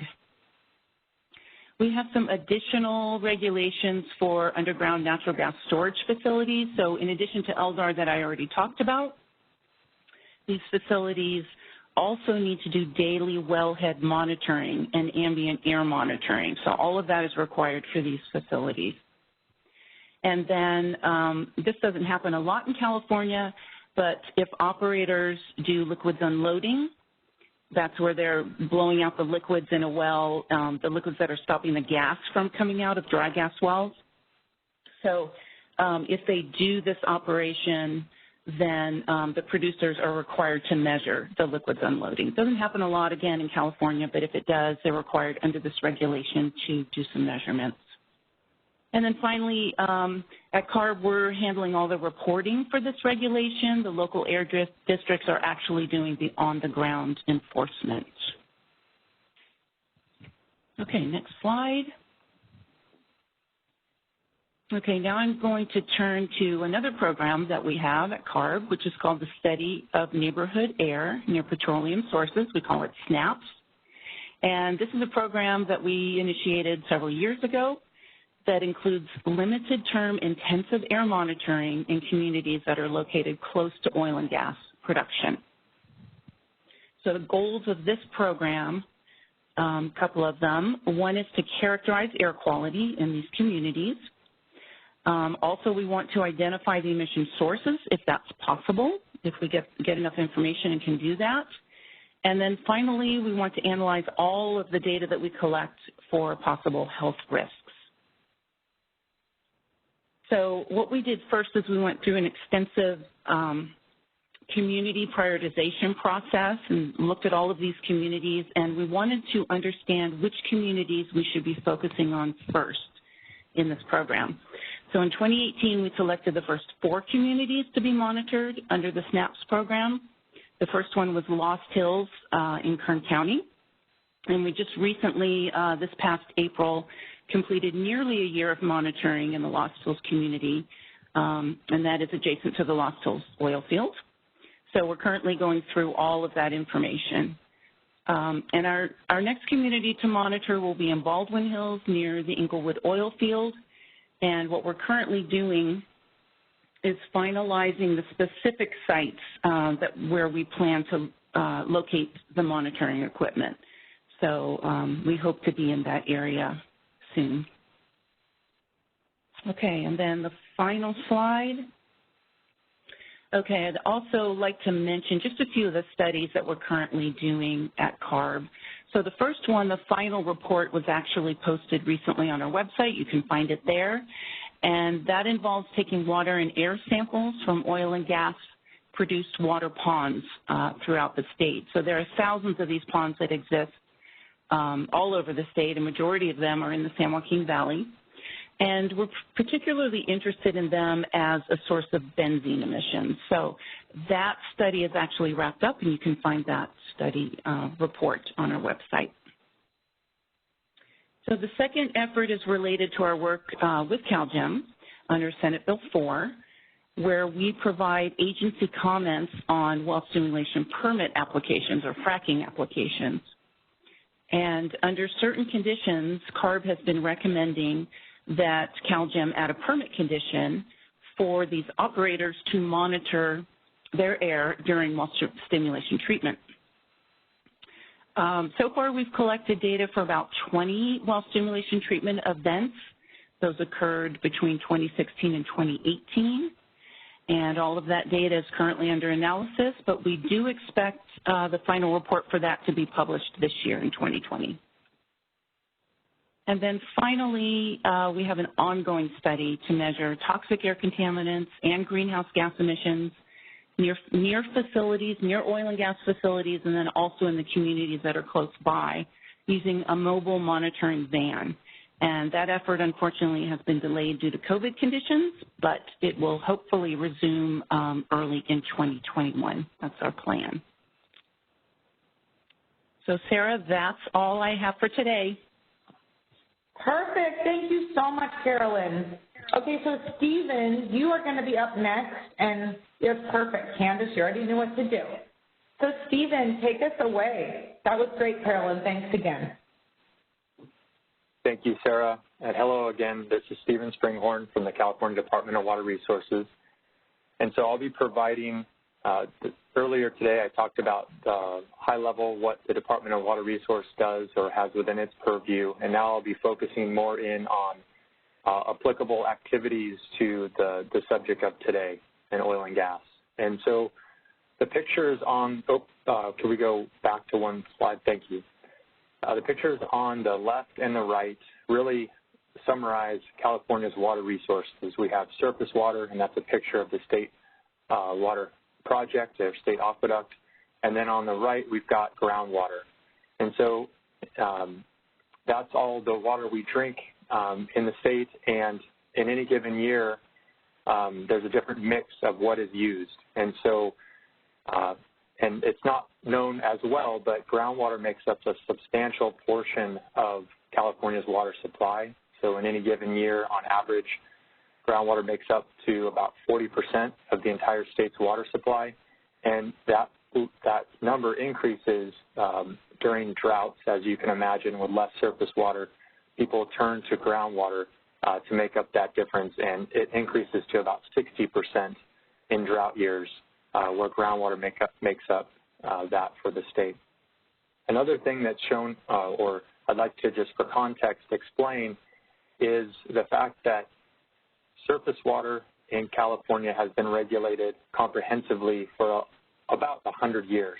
We have some additional regulations for underground natural gas storage facilities. So in addition to LDAR that I already talked about, these facilities also need to do daily wellhead monitoring and ambient air monitoring. So all of that is required for these facilities. And then this doesn't happen a lot in California, but if operators do liquids unloading, That's where they're blowing out the liquids in a well, the liquids that are stopping the gas from coming out of dry gas wells. So if they do this operation, then the producers are required to measure the liquids unloading. It doesn't happen a lot, again, in California, but if it does, they're required under this regulation to do some measurements. And then finally, at CARB, we're handling all the reporting for this regulation. The local air districts are actually doing the on-the-ground enforcement. Okay, next slide. Okay, now I'm going to turn to another program that we have at CARB, which is called the Study of Neighborhood Air Near Petroleum Sources. We call it SNAPS. And this is a program that we initiated several years ago that includes limited-term intensive air monitoring in communities that are located close to oil and gas production. So the goals of this program, a couple of them. One is to characterize air quality in these communities. Also, we want to identify the emission sources, if that's possible, if we get enough information and can do that. And then finally, we want to analyze all of the data that we collect for possible health risks. So what we did first is we went through an extensive community prioritization process and looked at all of these communities, and we wanted to understand which communities we should be focusing on first in this program. So in 2018, we selected the first 4 communities to be monitored under the SNAPS program. The first one was Lost Hills in Kern County. And we just recently, this past April, completed nearly a year of monitoring in the Lost Hills community, and that is adjacent to the Lost Hills oil field. So we're currently going through all of that information. And our next community to monitor will be in Baldwin Hills near the Inglewood oil field. And what we're currently doing is finalizing the specific sites where we plan to locate the monitoring equipment. So we hope to be in that area soon. Okay, and then the final slide. Okay, I'd also like to mention just a few of the studies that we're currently doing at CARB. So the first one, the final report, was actually posted recently on our website. You can find it there. And that involves taking water and air samples from oil and gas produced water ponds throughout the state. So there are thousands of these ponds that exist all over the state. A majority of them are in the San Joaquin Valley. And we're particularly interested in them as a source of benzene emissions. So that study is actually wrapped up, and you can find that study report on our website. So the second effort is related to our work with CalGEM under Senate Bill 4, where we provide agency comments on well stimulation permit applications or fracking applications. And under certain conditions, CARB has been recommending that CalGEM add a permit condition for these operators to monitor their air during well stimulation treatment. So far, we've collected data for about 20 well stimulation treatment events. Those occurred between 2016 and 2018. And all of that data is currently under analysis, but we do expect the final report for that to be published this year in 2020. And then finally, we have an ongoing study to measure toxic air contaminants and greenhouse gas emissions near facilities, near oil and gas facilities, and then also in the communities that are close by using a mobile monitoring van. And that effort, unfortunately, has been delayed due to COVID conditions, but it will hopefully resume early in 2021. That's our plan. So, Sarah, that's all I have for today. Perfect. Thank you so much, Carolyn. Okay, so Stephen, you are going to be up next, and it's perfect. Candace, you already knew what to do. So, Stephen, take us away. That was great, Carolyn. Thanks again. Thank you, Sarah. And hello again. This is Stephen Springhorn from the California Department of Water Resources. And so I'll be providing, earlier today I talked about high level what the Department of Water Resource does or has within its purview. And now I'll be focusing more in on applicable activities to the subject of today in oil and gas. And so The pictures on, can we go back to one slide? Thank you. The pictures on the left and the right really summarize California's water resources. We have surface water, and that's a picture of the state water project, their state aqueduct. And then on the right, we've got groundwater. And so that's all the water we drink in the state, and in any given year, there's a different mix of what is used. And so, and it's not known as well, but groundwater makes up a substantial portion of California's water supply. So in any given year, on average, groundwater makes up to about 40% of the entire state's water supply. And that number increases during droughts, as you can imagine, with less surface water. People turn to groundwater to make up that difference, and it increases to about 60% in drought years, where groundwater makes up that for the state. Another thing that's shown, or I'd like to just for context explain, is the fact that surface water in California has been regulated comprehensively for about 100 years.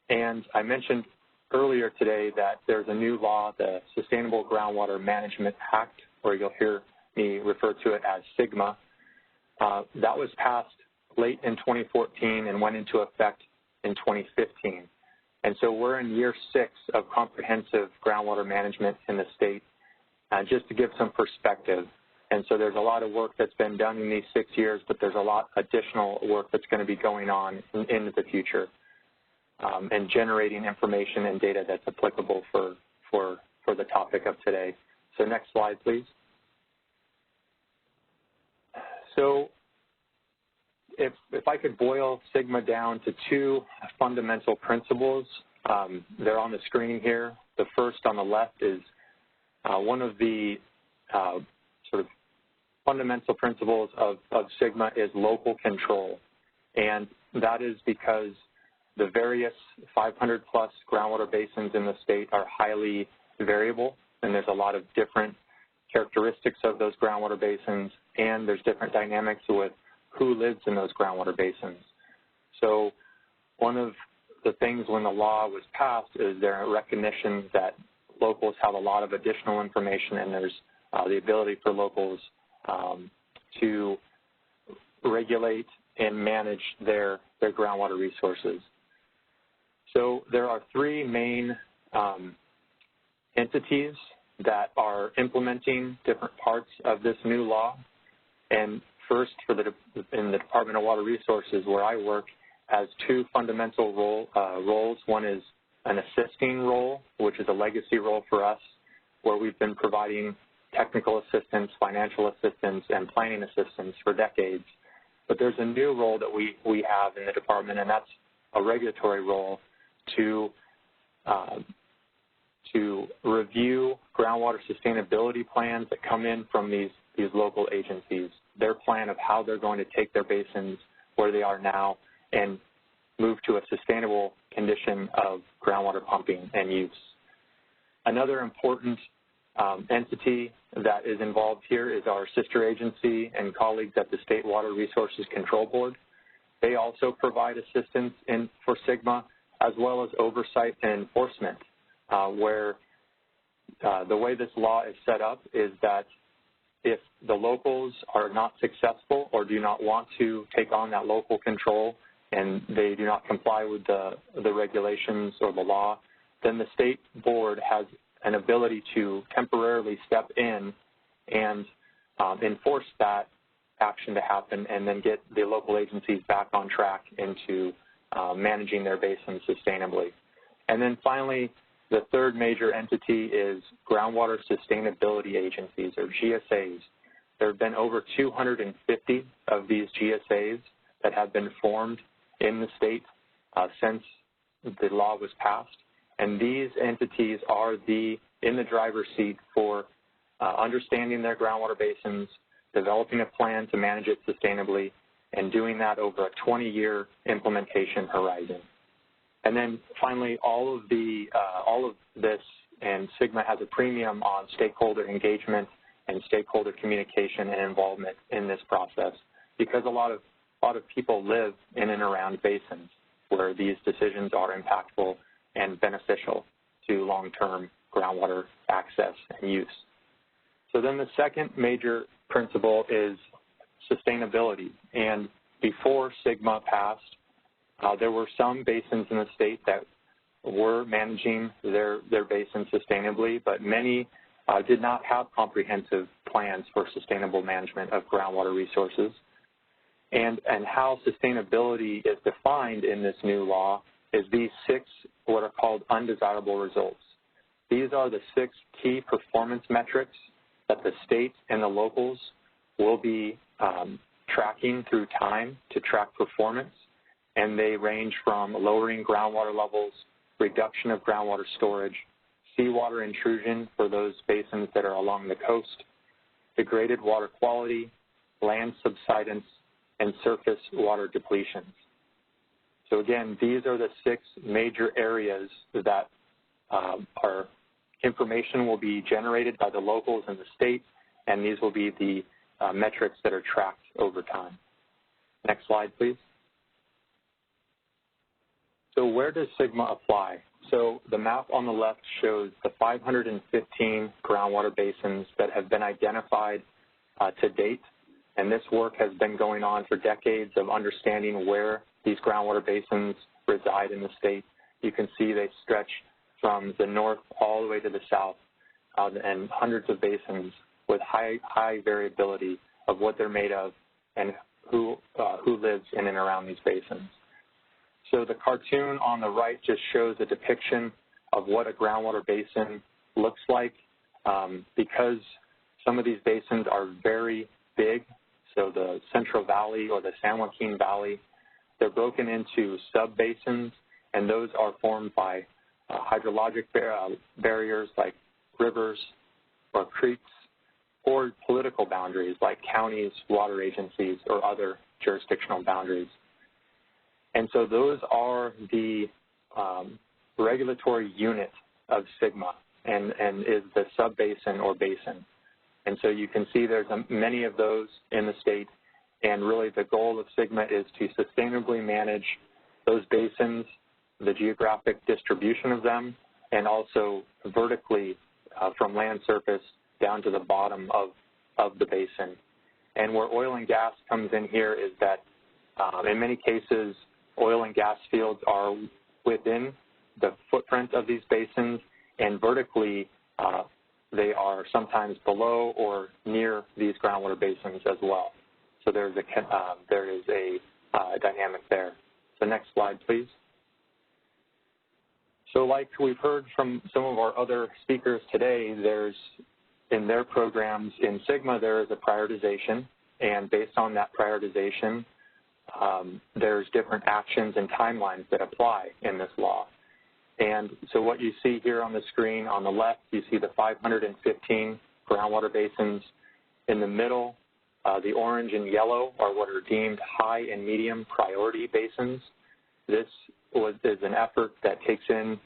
And I mentioned earlier today that there's a new law, the Sustainable Groundwater Management Act, or you'll hear me refer to it as SGMA. That was passed late in 2014 and went into effect in 2015. And so we're in year 6 of comprehensive groundwater management in the state, just to give some perspective. And so there's a lot of work that's been done in these 6 years, but there's a lot additional work that's going to be going on into the future, and generating information and data that's applicable for the topic of today. So next slide, please. So if I could boil SGMA down to 2 fundamental principles, they're on the screen here. The first on the left is one of the sort of fundamental principles of SGMA is local control, and that is because the various 500-plus groundwater basins in the state are highly variable, and there's a lot of different characteristics of those groundwater basins, and there's different dynamics with who lives in those groundwater basins. So one of the things when the law was passed is their recognition that locals have a lot of additional information, and there's the ability for locals to regulate and manage their groundwater resources. So there are 3 main entities that are implementing different parts of this new law. And first, in the Department of Water Resources, where I work, has 2 fundamental roles. One is an assisting role, which is a legacy role for us, where we've been providing technical assistance, financial assistance, and planning assistance for decades. But there's a new role that we have in the department, and that's a regulatory role to review groundwater sustainability plans that come in from these local agencies, their plan of how they're going to take their basins where they are now and move to a sustainable condition of groundwater pumping and use. Another important entity that is involved here is our sister agency and colleagues at the State Water Resources Control Board. They also provide assistance for SGMA, as well as oversight and enforcement, where the way this law is set up is that if the locals are not successful or do not want to take on that local control and they do not comply with the regulations or the law, then the state board has an ability to temporarily step in and enforce that action to happen and then get the local agencies back on track into managing their basins sustainably. And then finally, the third major entity is groundwater sustainability agencies, or GSAs. There have been over 250 of these GSAs that have been formed in the state since the law was passed. And these entities are in the driver's seat for understanding their groundwater basins, developing a plan to manage it sustainably, and doing that over a 20-year implementation horizon. And then finally, all of this, and SGMA has a premium on stakeholder engagement and stakeholder communication and involvement in this process, because a lot of a lot of people live in and around basins where these decisions are impactful and beneficial to long-term groundwater access and use. So then the second major principle is sustainability. And before SGMA passed, there were some basins in the state that were managing their basins sustainably, but many did not have comprehensive plans for sustainable management of groundwater resources. And how sustainability is defined in this new law is these 6 what are called undesirable results. These are the 6 key performance metrics that the state and the locals will be tracking through time to track performance, and they range from lowering groundwater levels, reduction of groundwater storage, seawater intrusion for those basins that are along the coast, degraded water quality, land subsidence, and surface water depletions. So again, these are the 6 major areas that our information will be generated by the locals in the state, and these will be the metrics that are tracked over time. Next slide, please. So where does SGMA apply? So the map on the left shows the 515 groundwater basins that have been identified to date, and this work has been going on for decades of understanding where these groundwater basins reside in the state. You can see they stretch from the north all the way to the south, and hundreds of basins with high variability of what they're made of and who lives in and around these basins. So the cartoon on the right just shows a depiction of what a groundwater basin looks like. Because some of these basins are very big, so the Central Valley or the San Joaquin Valley, they're broken into sub-basins, and those are formed by hydrologic barriers like rivers or creeks, or political boundaries like counties, water agencies, or other jurisdictional boundaries. And so those are the regulatory unit of SGMA and is the sub-basin or basin. And so you can see there's many of those in the state, and really the goal of SGMA is to sustainably manage those basins, the geographic distribution of them, and also vertically from land surface down to the bottom of the basin. And where oil and gas comes in here is that in many cases, oil and gas fields are within the footprint of these basins, and vertically they are sometimes below or near these groundwater basins as well. So there is a dynamic there. So next slide, please. So like we've heard from some of our other speakers today, in their programs in SGMA, there is a prioritization, and based on that prioritization, there's different actions and timelines that apply in this law. And so what you see here on the screen on the left, you see the 515 groundwater basins. In the middle, the orange and yellow are what are deemed high and medium priority basins. This is an effort that takes in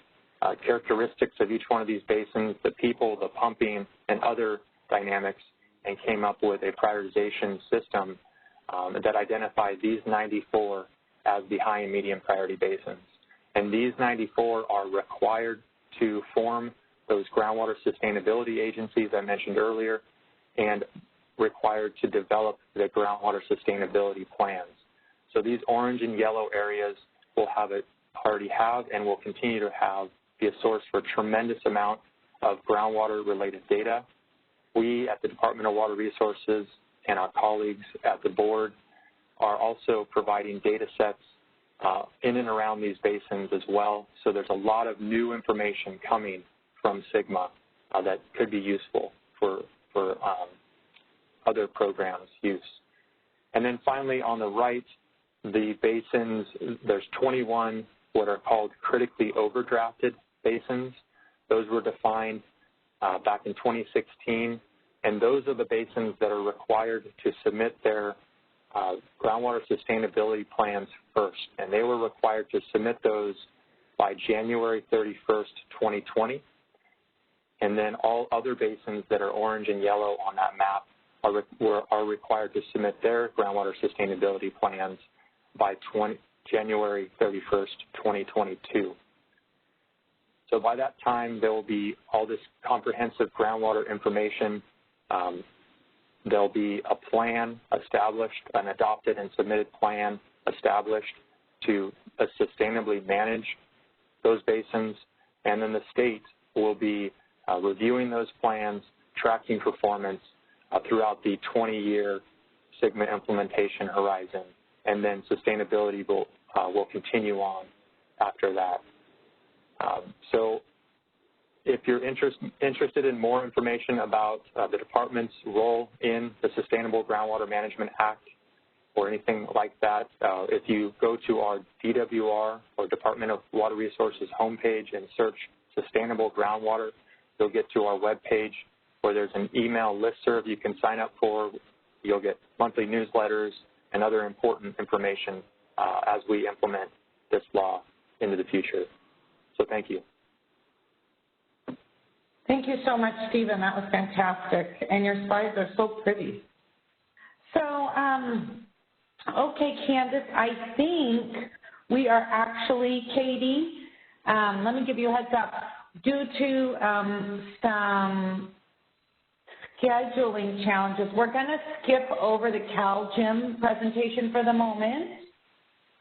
characteristics of each one of these basins, the people, the pumping, and other dynamics, and came up with a prioritization system that identified these 94 as the high and medium priority basins. And these 94 are required to form those groundwater sustainability agencies I mentioned earlier, and required to develop the groundwater sustainability plans. So these orange and yellow areas will already have and will continue to be a source for a tremendous amount of groundwater-related data. We at the Department of Water Resources and our colleagues at the board are also providing data sets in and around these basins as well. So there's a lot of new information coming from SGMA that could be useful for other programs' use. And then finally on the right, the basins, there's 21 what are called critically overdrafted basins. Those were defined back in 2016, and those are the basins that are required to submit their groundwater sustainability plans first, and they were required to submit those by January 31st, 2020. And then all other basins that are orange and yellow on that map are required to submit their groundwater sustainability plans by January 31st, 2022. So by that time, there will be all this comprehensive groundwater information. There'll be a plan established, an adopted and submitted plan established to sustainably manage those basins, and then the state will be reviewing those plans, tracking performance throughout the 20-year SGMA implementation horizon, and then sustainability will continue on after that. So if you're interested in more information about the department's role in the Sustainable Groundwater Management Act or anything like that, if you go to our DWR or Department of Water Resources homepage and search Sustainable Groundwater, you'll get to our webpage where there's an email listserv you can sign up for. You'll get monthly newsletters and other important information as we implement this law into the future. So thank you. Thank you so much, Stephen. That was fantastic. And your slides are so pretty. So, okay, Candace, I think we are actually, Katie, let me give you a heads up. Due to some scheduling challenges, we're going to skip over the CalGEM presentation for the moment.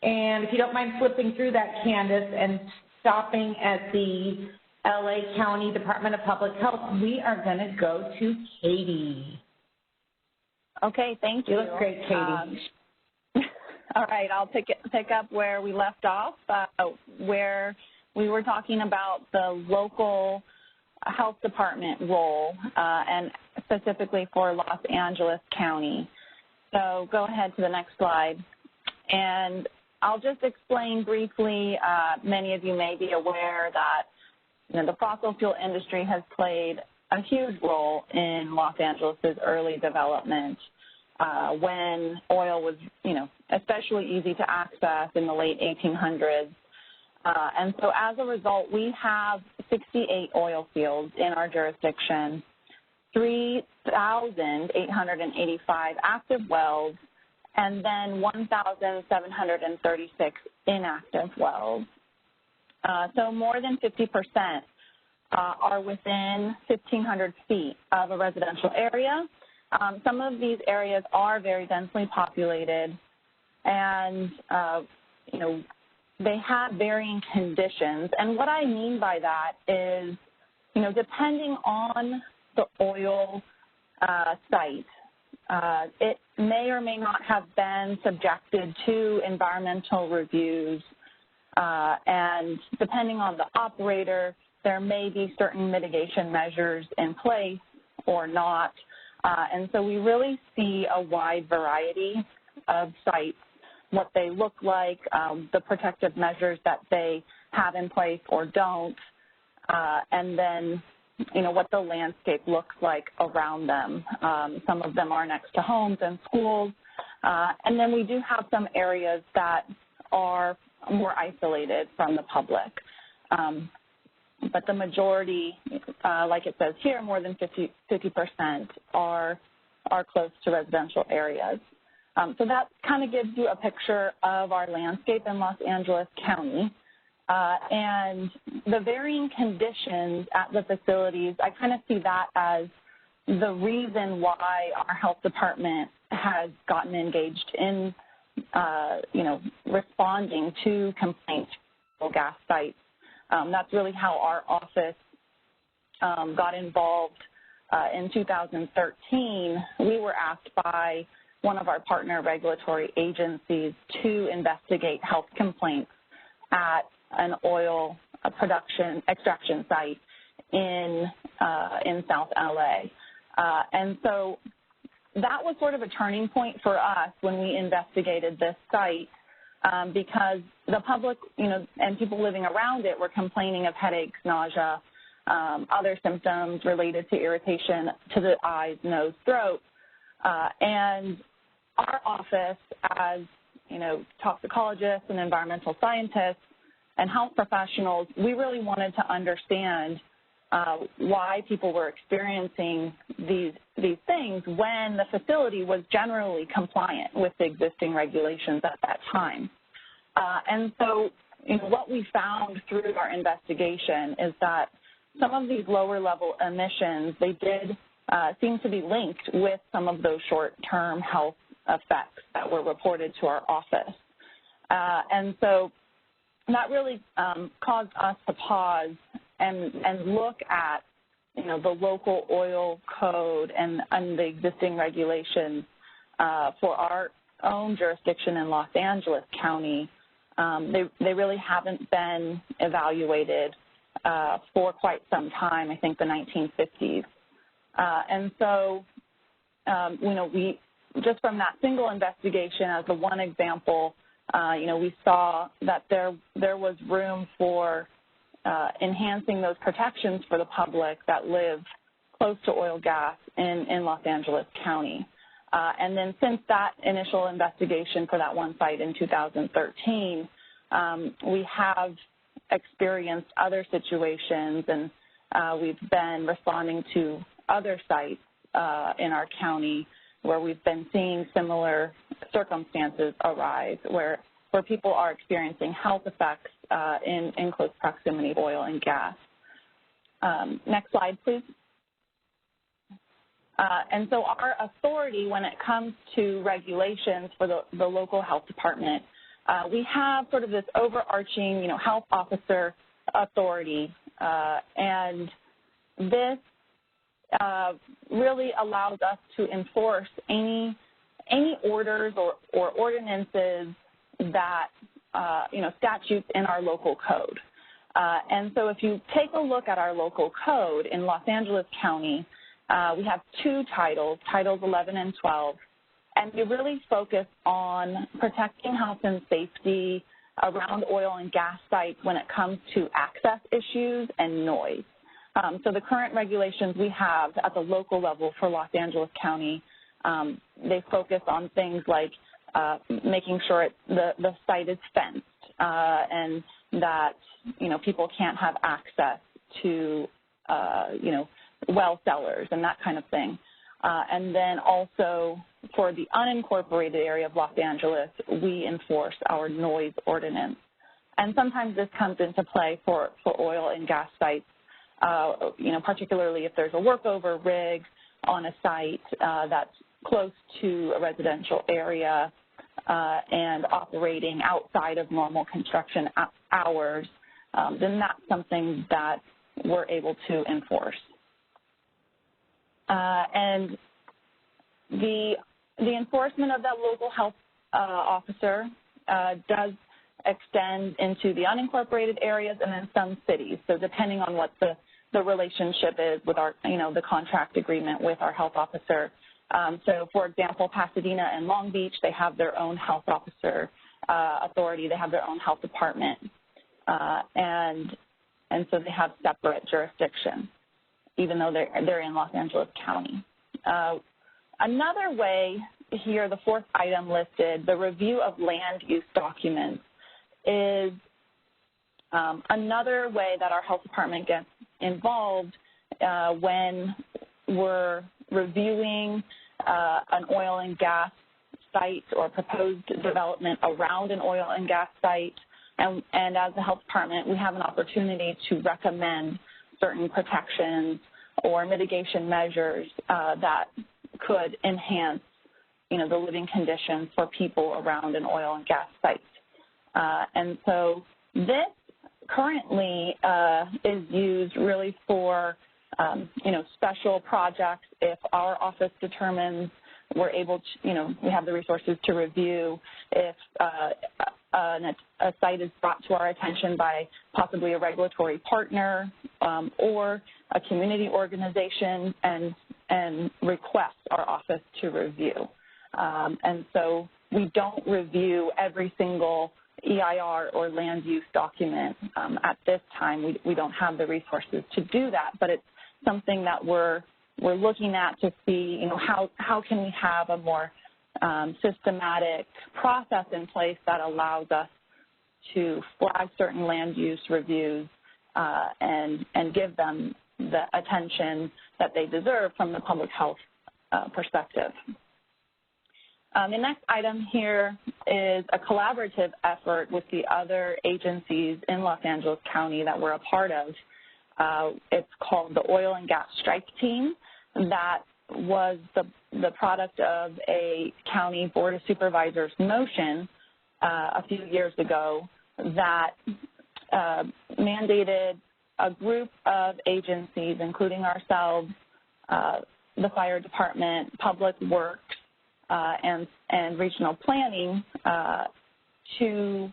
And if you don't mind flipping through that, Candace, and stopping at the LA County Department of Public Health, we are going to go to Katie. Okay, thank you. You look great, Katie. All right, I'll pick up where we left off, where we were talking about the local health department role, and specifically for Los Angeles County. So go ahead to the next slide. And I'll just explain briefly, many of you may be aware that the fossil fuel industry has played a huge role in Los Angeles' early development when oil was, especially easy to access in the late 1800s. And so as a result, we have 68 oil fields in our jurisdiction, 3,885 active wells, and then 1,736 inactive wells. So more than 50% are within 1,500 feet of a residential area. Some of these areas are very densely populated, and they have varying conditions. And what I mean by that is, depending on the oil site, it may or may not have been subjected to environmental reviews, and depending on the operator, there may be certain mitigation measures in place or not. And so we really see a wide variety of sites, what they look like, the protective measures that they have in place or don't, and then, what the landscape looks like around them. Some of them are next to homes and schools, and then we do have some areas that are more isolated from the public. But the majority, like it says here, more than 50% are close to residential areas. So that kind of gives you a picture of our landscape in Los Angeles County. And the varying conditions at the facilities, I kind of see that as the reason why our health department has gotten engaged in, responding to complaints from gas sites. That's really how our office got involved. In 2013, we were asked by one of our partner regulatory agencies to investigate health complaints at an oil extraction site in South LA. And so that was sort of a turning point for us when we investigated this site, because the public, and people living around it were complaining of headaches, nausea, other symptoms related to irritation to the eyes, nose, throat. And our office, as toxicologists and environmental scientists and health professionals, we really wanted to understand why people were experiencing these things when the facility was generally compliant with the existing regulations at that time. And so, what we found through our investigation is that some of these lower level emissions, they did seem to be linked with some of those short-term health effects that were reported to our office. And so that really caused us to pause and look at, the local oil code and the existing regulations for our own jurisdiction in Los Angeles County. They really haven't been evaluated for quite some time, I think the 1950s. And so, we, just from that single investigation as the one example, we saw that there was room for enhancing those protections for the public that live close to oil gas in Los Angeles County. And then since that initial investigation for that one site in 2013, we have experienced other situations, and we've been responding to other sites in our county where we've been seeing similar circumstances arise where people are experiencing health effects in close proximity to oil and gas. Next slide, please. And so our authority when it comes to regulations for the local health department, we have sort of this overarching, health officer authority, and this really allows us to enforce any orders or ordinances that, statutes in our local code. And so if you take a look at our local code in Los Angeles County, we have two titles, Titles 11 and 12, and we really focus on protecting health and safety around oil and gas sites when it comes to access issues and noise. So the current regulations we have at the local level for Los Angeles County, they focus on things like making sure the site is fenced and that, people can't have access to, well cellars and that kind of thing. And then also for the unincorporated area of Los Angeles, we enforce our noise ordinance. And sometimes this comes into play for oil and gas sites, particularly if there's a workover rig on a site that's close to a residential area and operating outside of normal construction hours, then that's something that we're able to enforce. And the enforcement of that local health officer does extend into the unincorporated areas and then some cities. So depending on what the relationship is with our, the contract agreement with our health officer. So for example, Pasadena and Long Beach, they have their own health officer authority. They have their own health department. And so they have separate jurisdiction, even though they're in Los Angeles County. Another way here, the fourth item listed, the review of land use documents, is another way that our health department gets involved when we're reviewing an oil and gas site or proposed development around an oil and gas site. And as the health department, we have an opportunity to recommend certain protections or mitigation measures that could enhance, the living conditions for people around an oil and gas site. And so this currently is used really for, special projects. If our office determines we're able to, we have the resources to review, if a site is brought to our attention by possibly a regulatory partner or a community organization and request our office to review. And so we don't review every single EIR or land use document at this time. We don't have the resources to do that, but it's something that we're looking at to see, how can we have a more systematic process in place that allows us to flag certain land use reviews and give them the attention that they deserve from the public health perspective. The next item here is a collaborative effort with the other agencies in Los Angeles County that we're a part of. It's called the Oil and Gas Strike Team. That was the product of a county board of supervisors motion a few years ago that mandated a group of agencies, including ourselves, the fire department, public works, and regional planning to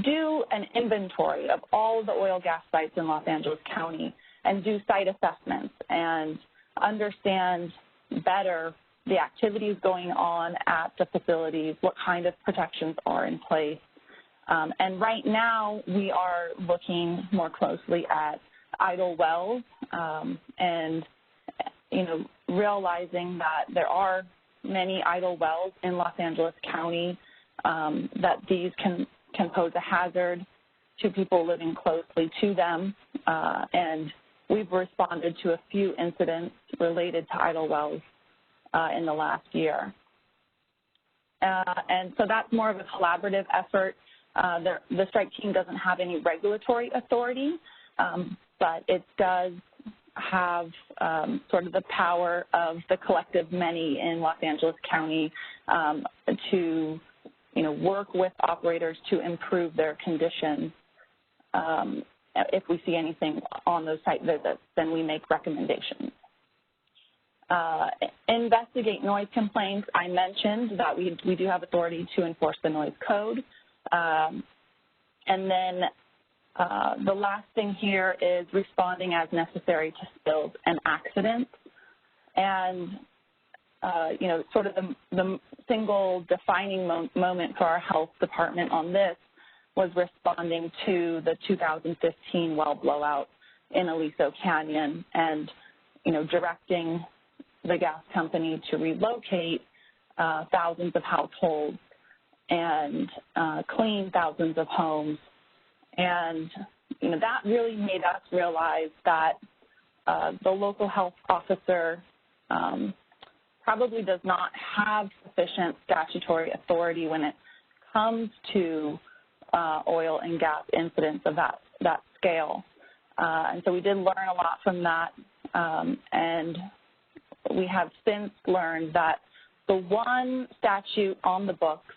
do an inventory of all of the oil gas sites in Los Angeles County and do site assessments and understand better the activities going on at the facilities, what kind of protections are in place. And right now we are looking more closely at idle wells and, realizing that there are many idle wells in Los Angeles County, that these can pose a hazard to people living closely to them. And we've responded to a few incidents related to idle wells in the last year. And so that's more of a collaborative effort. The strike team doesn't have any regulatory authority, but it does have sort of the power of the collective many in Los Angeles County to, work with operators to improve their conditions. If we see anything on those site visits, then we make recommendations. Investigate noise complaints. I mentioned that we do have authority to enforce the noise code. And then the last thing here is responding as necessary to spills and accidents. And, sort of the single defining moment for our health department on this was responding to the 2015 well blowout in Aliso Canyon and, directing the gas company to relocate thousands of households and clean thousands of homes. And, that really made us realize that the local health officer probably does not have sufficient statutory authority when it comes to oil and gas incidents of that scale. And so we did learn a lot from that, and we have since learned that the one statute on the books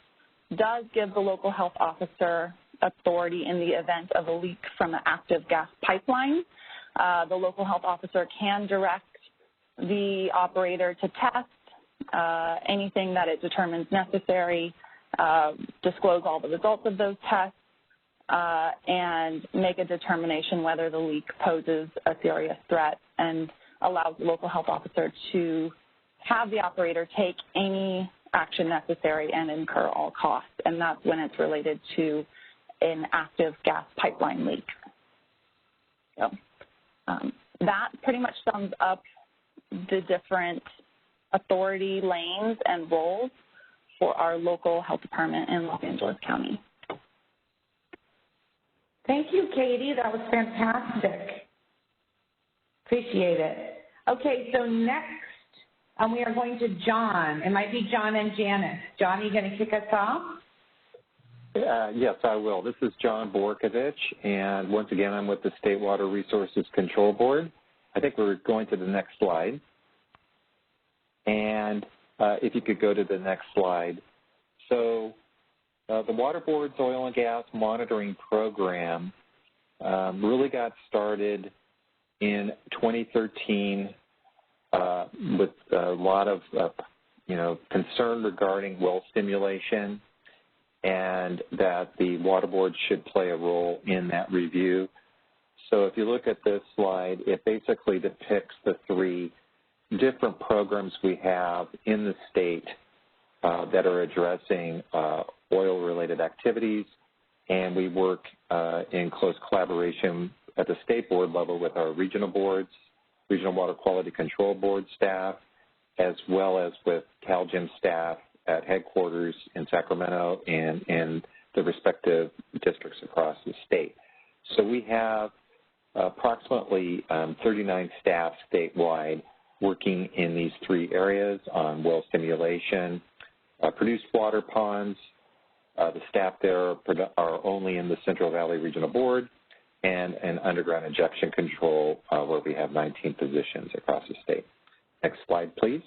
does give the local health officer authority in the event of a leak from an active gas pipeline. The local health officer can direct the operator to test anything that it determines necessary, disclose all the results of those tests, and make a determination whether the leak poses a serious threat, and allows the local health officer to have the operator take any action necessary and incur all costs. And that's when it's related to an active gas pipeline leak. So that pretty much sums up the different authority lanes and roles for our local health department in Los Angeles County. Thank you, Katie. That was fantastic. Appreciate it. Okay, so next we are going to John. It might be John and Janice. John, are you going to kick us off? Yes, I will. This is John Borkovich, and once again, I'm with the State Water Resources Control Board. I think we're going to the next slide. And if you could go to the next slide. So the Water Board's oil and gas monitoring program really got started in 2013 with a lot of, concern regarding well stimulation, and that the Water Board should play a role in that review. So if you look at this slide, it basically depicts the three different programs we have in the state that are addressing oil-related activities, and we work in close collaboration at the state board level with our regional boards, Regional Water Quality Control Board staff, as well as with CalGEM staff at headquarters in Sacramento and in the respective districts across the state. So we have approximately 39 staff statewide working in these three areas on well stimulation, produced water ponds. The staff there are only in the Central Valley Regional Board, and an underground injection control where we have 19 positions across the state. Next slide, please.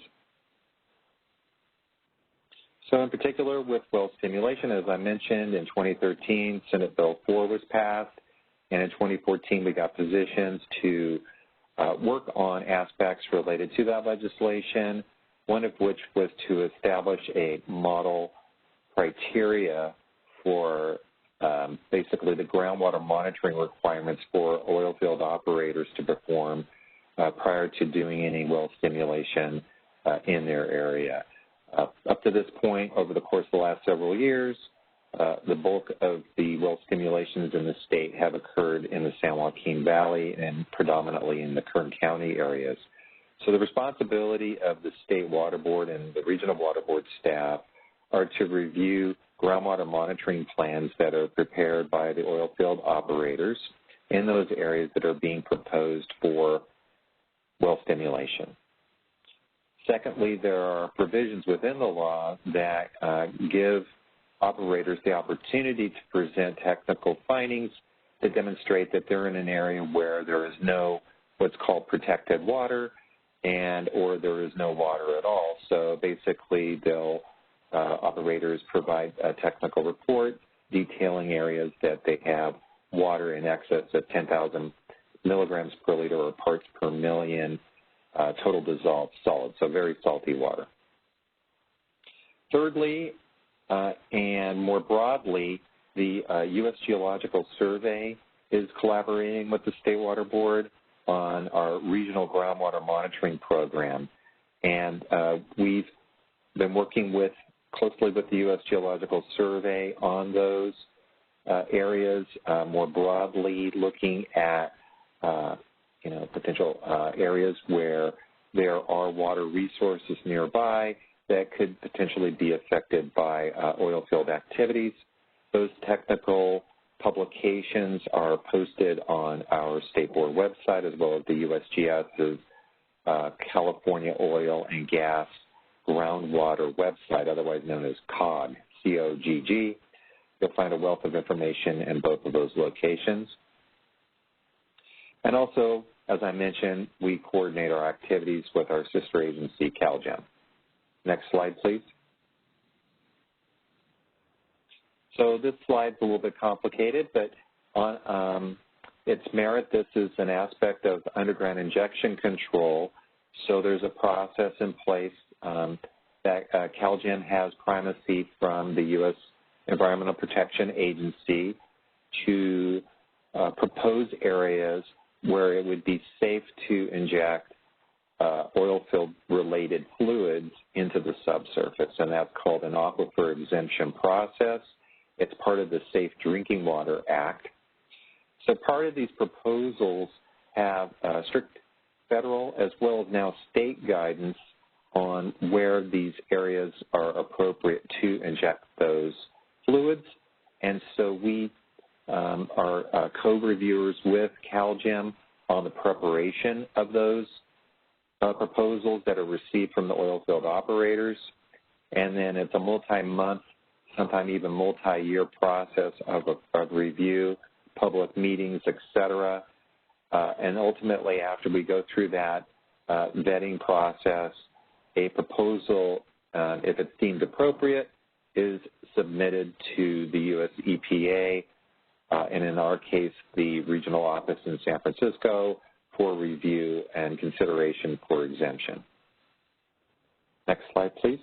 So in particular with well stimulation, as I mentioned, in 2013, Senate Bill 4 was passed, and in 2014 we got positions to work on aspects related to that legislation, one of which was to establish a model criteria for basically the groundwater monitoring requirements for oil field operators to perform prior to doing any well stimulation in their area. Up to this point, over the course of the last several years, the bulk of the well stimulations in the state have occurred in the San Joaquin Valley and predominantly in the Kern County areas. So the responsibility of the State Water Board and the Regional Water Board staff are to review groundwater monitoring plans that are prepared by the oil field operators in those areas that are being proposed for well stimulation. Secondly, there are provisions within the law that give operators the opportunity to present technical findings to demonstrate that they're in an area where there is no what's called protected water and or there is no water at all. So basically, they'll operators provide a technical report detailing areas that they have water in excess of 10,000 milligrams per liter or parts per million total dissolved solid, so very salty water. Thirdly, and more broadly, the U.S. Geological Survey is collaborating with the State Water Board on our regional groundwater monitoring program. And we've been working closely with the U.S. Geological Survey on those areas, more broadly looking at potential areas where there are water resources nearby that could potentially be affected by oil field activities. Those technical publications are posted on our State Board website as well as the USGS's California Oil and Gas Groundwater website, otherwise known as COGG, C-O-G-G. You'll find a wealth of information in both of those locations. And also, as I mentioned, we coordinate our activities with our sister agency, CalGEM. Next slide, please. So this slide's a little bit complicated, but on its merit, this is an aspect of underground injection control. So there's a process in place that CalGEM has primacy from the U.S. Environmental Protection Agency to propose areas where it would be safe to inject oil field-related fluids into the subsurface, and that's called an aquifer exemption process. It's part of the Safe Drinking Water Act. So part of these proposals have strict federal as well as now state guidance on where these areas are appropriate to inject those fluids. And so we are co-reviewers with CalGEM on the preparation of those proposals that are received from the oil field operators. And then it's a multi-month, sometimes even multi-year process of review, public meetings, et cetera. And ultimately, after we go through that vetting process, a proposal, if it's deemed appropriate, is submitted to the U.S. EPA, and in our case, the regional office in San Francisco, for review and consideration for exemption. Next slide, please.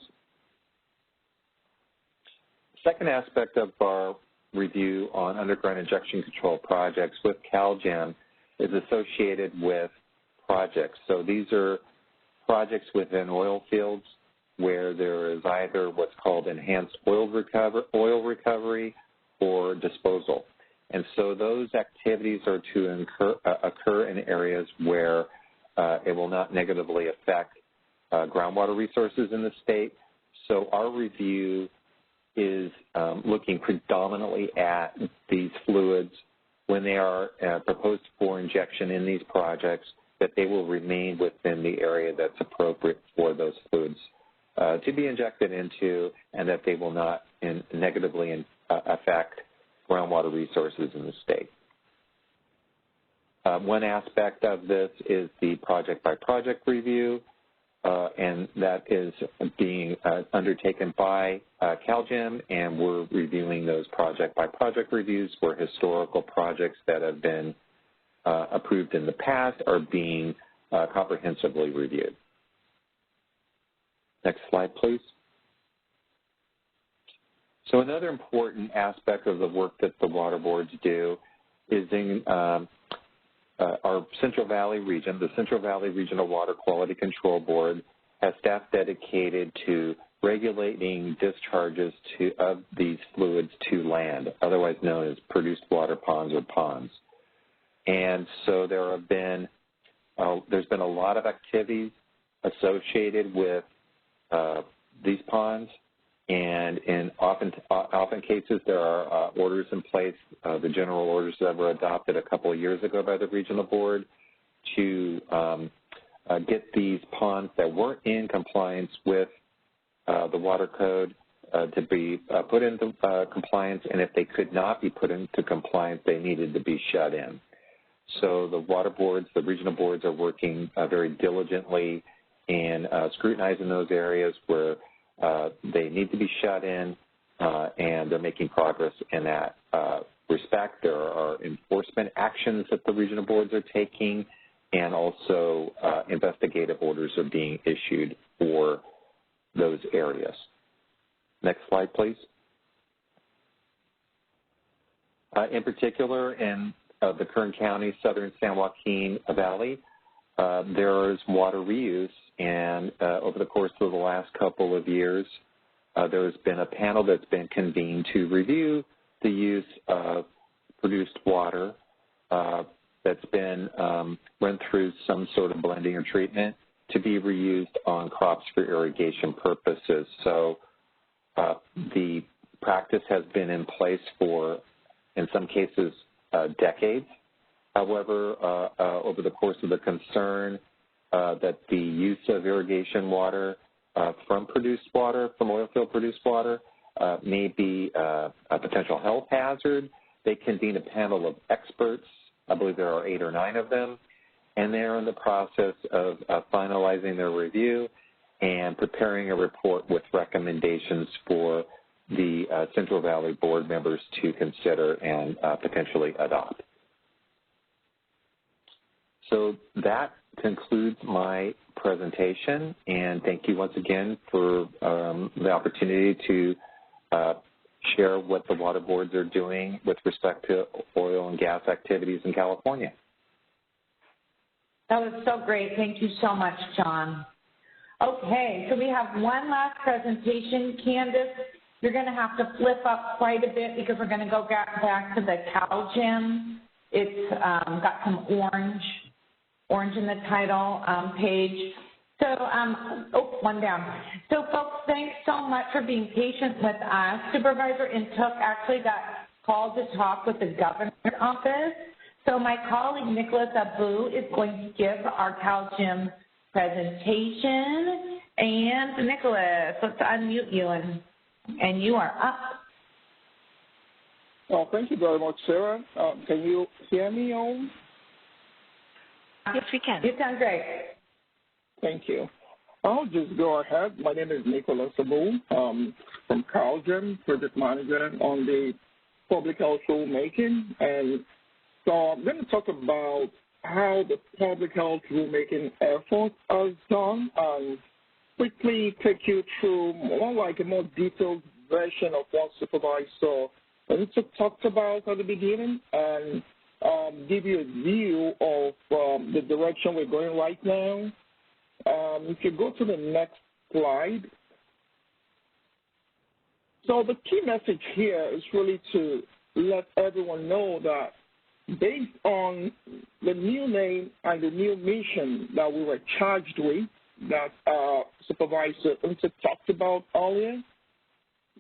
The second aspect of our review on underground injection control projects with CalGEM is associated with projects. So these are projects within oil fields where there is either what's called enhanced oil recovery or disposal. And so those activities are to occur in areas where it will not negatively affect groundwater resources in the state. So our review is looking predominantly at these fluids when they are proposed for injection in these projects, that they will remain within the area that's appropriate for those fluids to be injected into, and that they will not negatively affect groundwater resources in the state. One aspect of this is the project-by-project review, and that is being undertaken by CalGEM, and we're reviewing those project-by-project reviews where historical projects that have been approved in the past are being comprehensively reviewed. Next slide, please. So another important aspect of the work that the water boards do is in our Central Valley region. The Central Valley Regional Water Quality Control Board has staff dedicated to regulating discharges of these fluids to land, otherwise known as produced water ponds or ponds. And so there's been a lot of activities associated with these ponds, and in often cases there are orders in place, the general orders that were adopted a couple of years ago by the regional board to get these ponds that weren't in compliance with the water code to be put into compliance, and if they could not be put into compliance, they needed to be shut in. So the water boards, the regional boards are working very diligently in scrutinizing those areas where they need to be shut in, and they're making progress in that respect. There are enforcement actions that the regional boards are taking, and also investigative orders are being issued for those areas. Next slide, please. In particular, in the Kern County, southern San Joaquin Valley, there is water reuse, and over the course of the last couple of years, there's been a panel that's been convened to review the use of produced water that's been run through some sort of blending or treatment to be reused on crops for irrigation purposes. So the practice has been in place for, in some cases, decades. However, over the course of the concern that the use of irrigation water from produced water, from oil field produced water, may be a potential health hazard, they convene a panel of experts. I believe there are 8 or 9 of them, and they're in the process of finalizing their review and preparing a report with recommendations for the Central Valley board members to consider and potentially adopt. So that concludes my presentation, and thank you once again for the opportunity to share what the water boards are doing with respect to oil and gas activities in California. That was so great. Thank you so much, John. Okay, so we have one last presentation. Candace, you're going to have to flip up quite a bit because we're going to go back to the CalGEM. It's got some orange in the title page. So, one down. So, folks, thanks so much for being patient with us. Supervisor Intook actually got called to talk with the governor's office. So my colleague Nicholas Abu is going to give our CalGEM presentation. And Nicholas, let's unmute you, and you are up. Oh, thank you very much, Sarah. Can you hear me all? Yes, we can. You sound great. Thank you. I'll just go ahead. My name is Nicholas Abu from CalGEM, project manager on the public health rulemaking. And so I'm going to talk about how the public health rulemaking effort has done and quickly take you through a more detailed version of what Supervisor Intook talked about at the beginning, and give you a view of the direction we're going right now. If you go to the next slide. So the key message here is really to let everyone know that based on the new name and the new mission that we were charged with, that Supervisor Intook talked about earlier,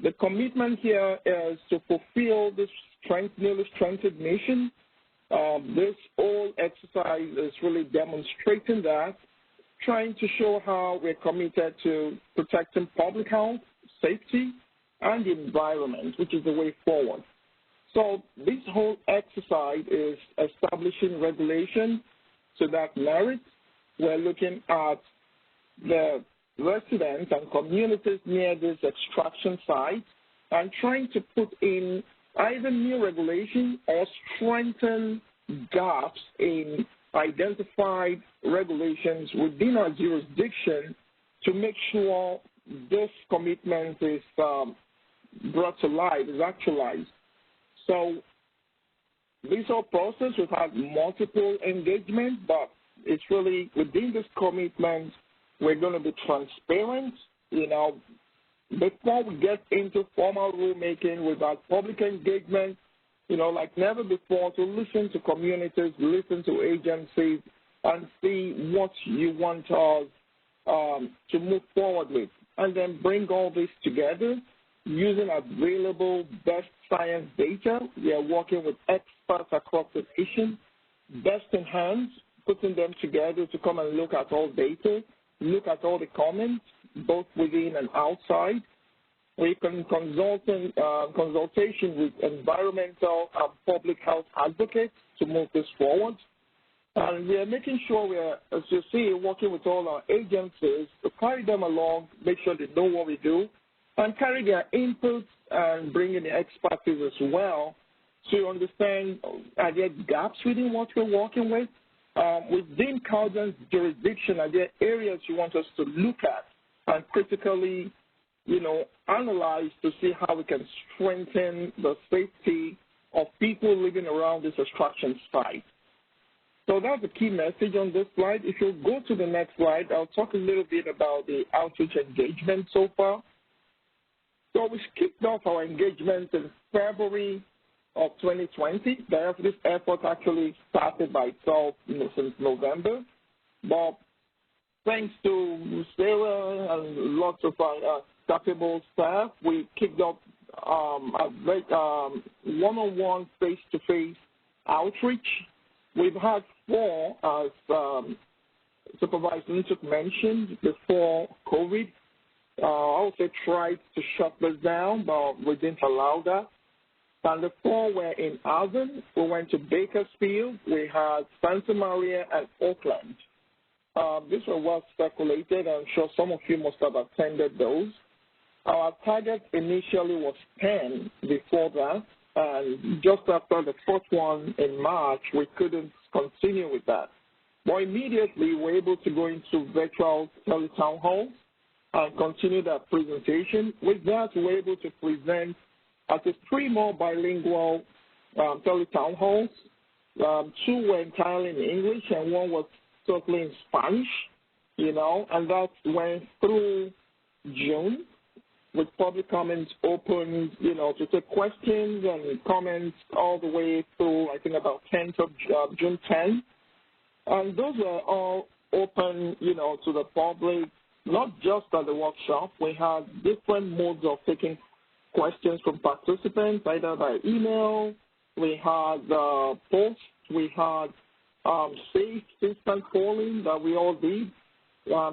the commitment here is to fulfill this newly strengthened mission This whole exercise is really demonstrating that, trying to show how we're committed to protecting public health, safety, and the environment, which is the way forward. So this whole exercise is establishing regulation to that merit. We're looking at the residents and communities near these extraction sites and trying to put in either new regulation or strengthen gaps in identified regulations within our jurisdiction to make sure this commitment is brought to life, is actualized. So this whole process, we've had multiple engagements, but it's really within this commitment, we're going to be transparent. You know, before we get into formal rulemaking, we've had public engagement, you know, like never before, to listen to communities, listen to agencies, and see what you want us to move forward with, and then bring all this together using available best science data. We are working with experts across the nation, best in hands, putting them together to come and look at all data, look at all the comments, both within and outside. We can consultation with environmental and public health advocates to move this forward. And we are making sure we are, as you see, working with all our agencies to carry them along, make sure they know what we do, and carry their inputs and bring in the expertise as well to understand, are there gaps within what we're working with? Within CalGEM's jurisdiction, are there areas you want us to look at and critically, you know, analyze to see how we can strengthen the safety of people living around this extraction site? So that's the key message on this slide. If you go to the next slide, I'll talk a little bit about the outreach engagement so far. So we kicked off our engagement in February of 2020. This effort actually started by itself, you know, since November. But thanks to Sarah and lots of our capable staff, we kicked off a one-on-one, face-to-face outreach. We've had 4, as Supervisor Nitschuk mentioned, before COVID. I also tried to shut this down, but we didn't allow that. And the 4 were in Augut. We went to Bakersfield. We had Santa Maria and Oakland. These were well speculated. I'm sure some of you must have attended those. Our target initially was 10 before that. And just after the 4th one in March, we couldn't continue with that. But immediately, we were able to go into virtual tele-town halls and continue that presentation. With that, we were able to present at least 3 more bilingual tele-town halls. 2 were entirely in English, and 1 was totally in Spanish, you know, and that went through June, with public comments open, you know, to take questions and comments all the way through, I think, about 10th of June 10th. And those were all open, you know, to the public, not just at the workshop. We had different modes of taking questions from participants, either by email, we had posts, we had safe instant polling that we all did.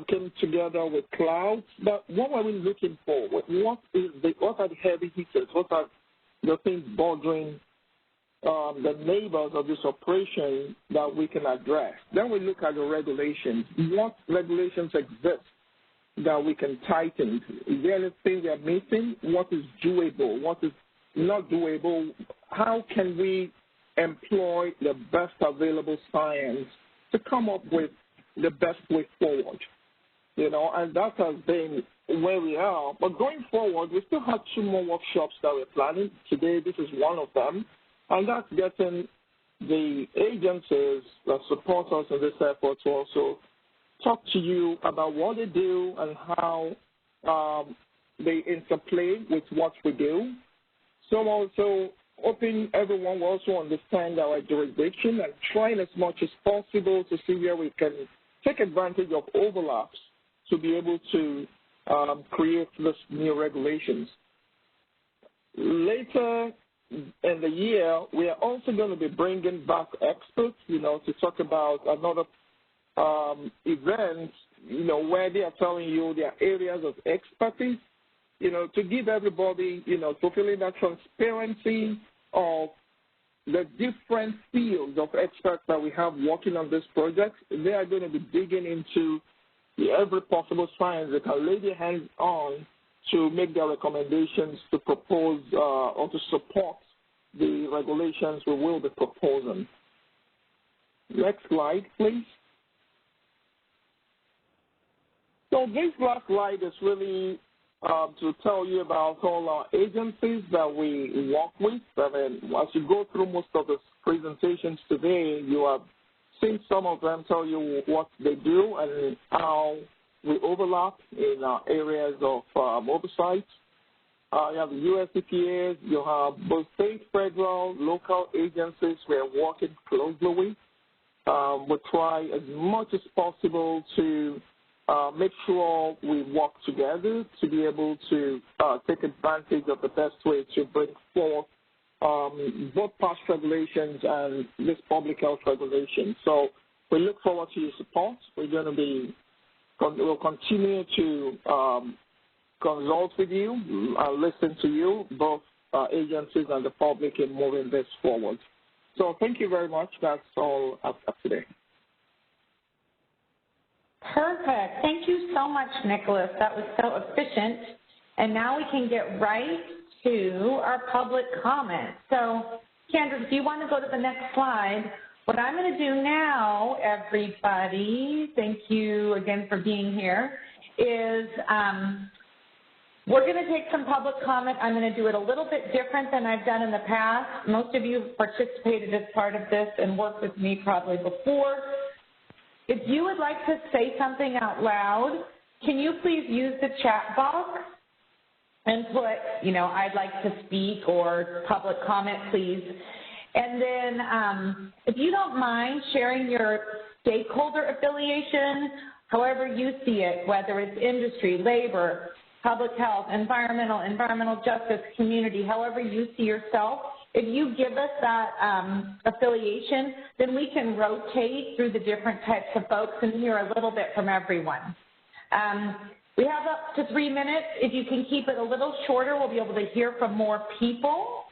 Came together with clouds, but what are we looking for? What are the heavy hitters? What are the things bothering the neighbors of this operation that we can address? Then we look at the regulations. What regulations exist that we can tighten? Is there anything we are missing? What is doable? What is not doable? How can we employ the best available science to come up with the best way forward, you know, and that has been where we are. But going forward, we still have 2 more workshops that we're planning. Today, this is one of them, and that's getting the agencies that support us in this effort to also talk to you about what they do and how they interplay with what we do. So also hoping everyone will also understand our jurisdiction and trying as much as possible to see where we can take advantage of overlaps to be able to create these new regulations. Later in the year, we are also going to be bringing back experts, to talk about another event, where they are telling you their areas of expertise, to give everybody, fulfilling that transparency of the different fields of experts that we have working on this project. They are going to be digging into every possible science. They can lay their hands on to make their recommendations to propose or to support the regulations we will be proposing. Next slide, please. So this last slide is really to tell you about all our agencies that we work with. I mean, as you go through most of the presentations today, you have seen some of them tell you what they do and how we overlap in areas of oversight. You have the U.S. EPA, you have both state, federal, local agencies we are working closely with. We try as much as possible to make sure we work together to be able to take advantage of the best way to bring forth both past regulations and this public health regulation. So we look forward to your support. We'll continue to consult with you, listen to you, both agencies and the public, in moving this forward. So thank you very much. That's all up today. Perfect. Thank you so much, Nicholas. That was so efficient. And now we can get right to our public comment. So, Kendra, if you want to go to the next slide, what I'm going to do now, everybody, thank you again for being here, is we're going to take some public comment. I'm going to do it a little bit different than I've done in the past. Most of you have participated as part of this and worked with me probably before. If you would like to say something out loud, can you please use the chat box and put, I'd like to speak or public comment, please. And then if you don't mind sharing your stakeholder affiliation, however you see it, whether it's industry, labor, public health, environmental justice, community, however you see yourself, if you give us that affiliation, then we can rotate through the different types of folks and hear a little bit from everyone. We have up to 3 minutes. If you can keep it a little shorter, we'll be able to hear from more people.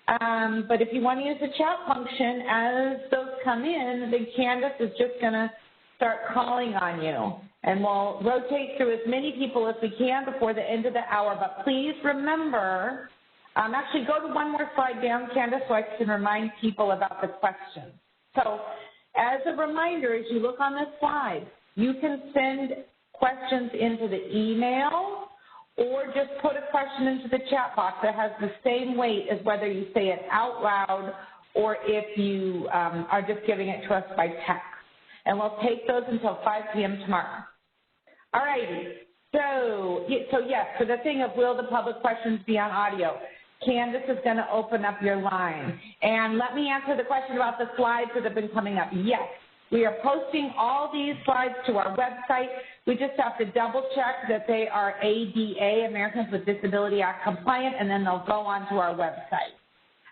But if you want to use the chat function, as those come in, then Candace is just going to start calling on you. And we'll rotate through as many people as we can before the end of the hour. But please remember, actually go to one more slide down, Candace, so I can remind people about the questions. So as a reminder, as you look on this slide, you can send questions into the email or just put a question into the chat box that has the same weight as whether you say it out loud or if you are just giving it to us by text. And we'll take those until 5 p.m. tomorrow. All righty. So yes, for the thing of will the public questions be on audio, Candace is going to open up your line. And let me answer the question about the slides that have been coming up. Yes, we are posting all these slides to our website. We just have to double check that they are ADA, Americans with Disability Act compliant, and then they'll go onto our website.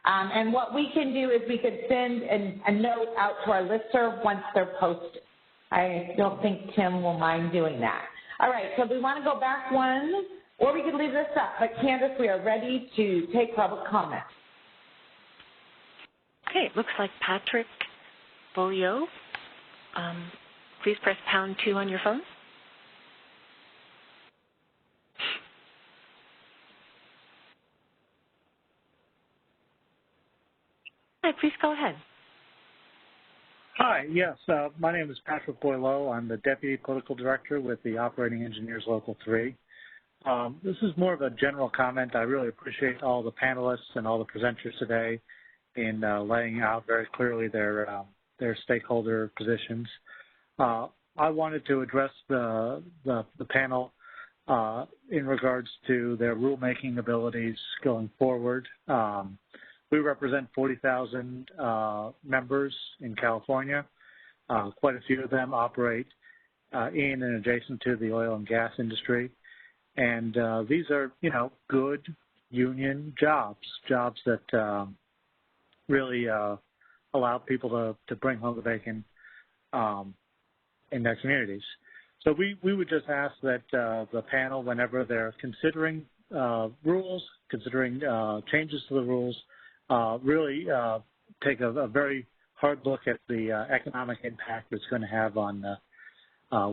And what we can do is we could send a note out to our listserv once they're posted. I don't think Tim will mind doing that. All right, so we want to go back one, or we could leave this up. But Candace, we are ready to take public comment. Okay, it looks like Patrick Bolio. Please press #2 on your phone. Hi, please go ahead. Hi, yes, my name is Patrick Boileau. I'm the Deputy Political Director with the Operating Engineers Local 3. This is more of a general comment. I really appreciate all the panelists and all the presenters today in laying out very clearly their stakeholder positions. I wanted to address the panel in regards to their rulemaking abilities going forward. We represent 40,000 members in California. Quite a few of them operate in and adjacent to the oil and gas industry. And these are, good union jobs that really allow people to bring home the bacon in their communities. So we would just ask that the panel, whenever they're considering rules, considering changes to the rules, really take a very hard look at the economic impact it's going to have on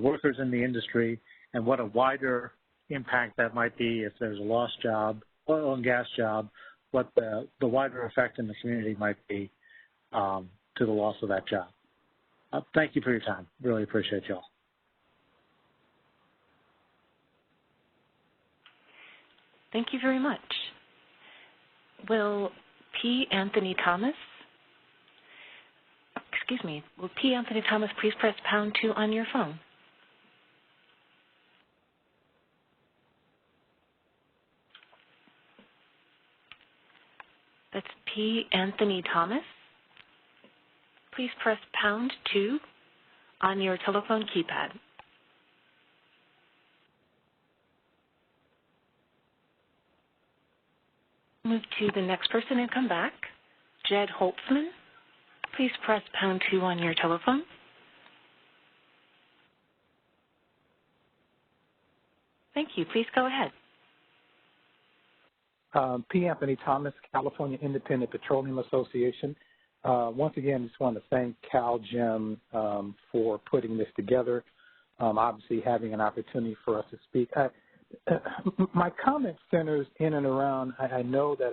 workers in the industry and what a wider impact that might be if there's a lost job, oil and gas job, what the wider effect in the community might be to the loss of that job. Thank you for your time. Really appreciate you all. Thank you very much. Will P. Anthony Thomas please press #2 on your phone? That's P. Anthony Thomas. Please press #2 on your telephone keypad. Move to the next person and come back. Jed Holtzman. Please press #2 on your telephone. Thank you. Please go ahead. P. Anthony Thomas, California Independent Petroleum Association. Once again, I just want to thank CalGEM for putting this together, obviously having an opportunity for us to speak. My comment centers in and around, I know that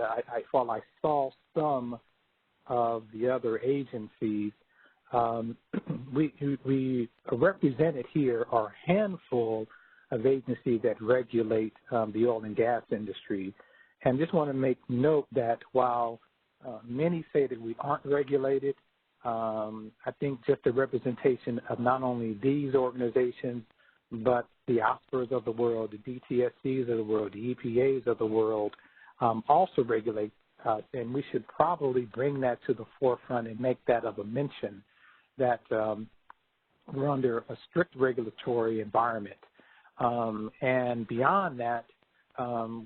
while I saw some of the other agencies, we represented here are a handful of agencies that regulate the oil and gas industry. And just want to make note that while many say that we aren't regulated, I think just the representation of not only these organizations, but the OSPRs of the world, the DTSCs of the world, the EPAs of the world also regulate us, and we should probably bring that to the forefront and make that of a mention that we're under a strict regulatory environment. And beyond that,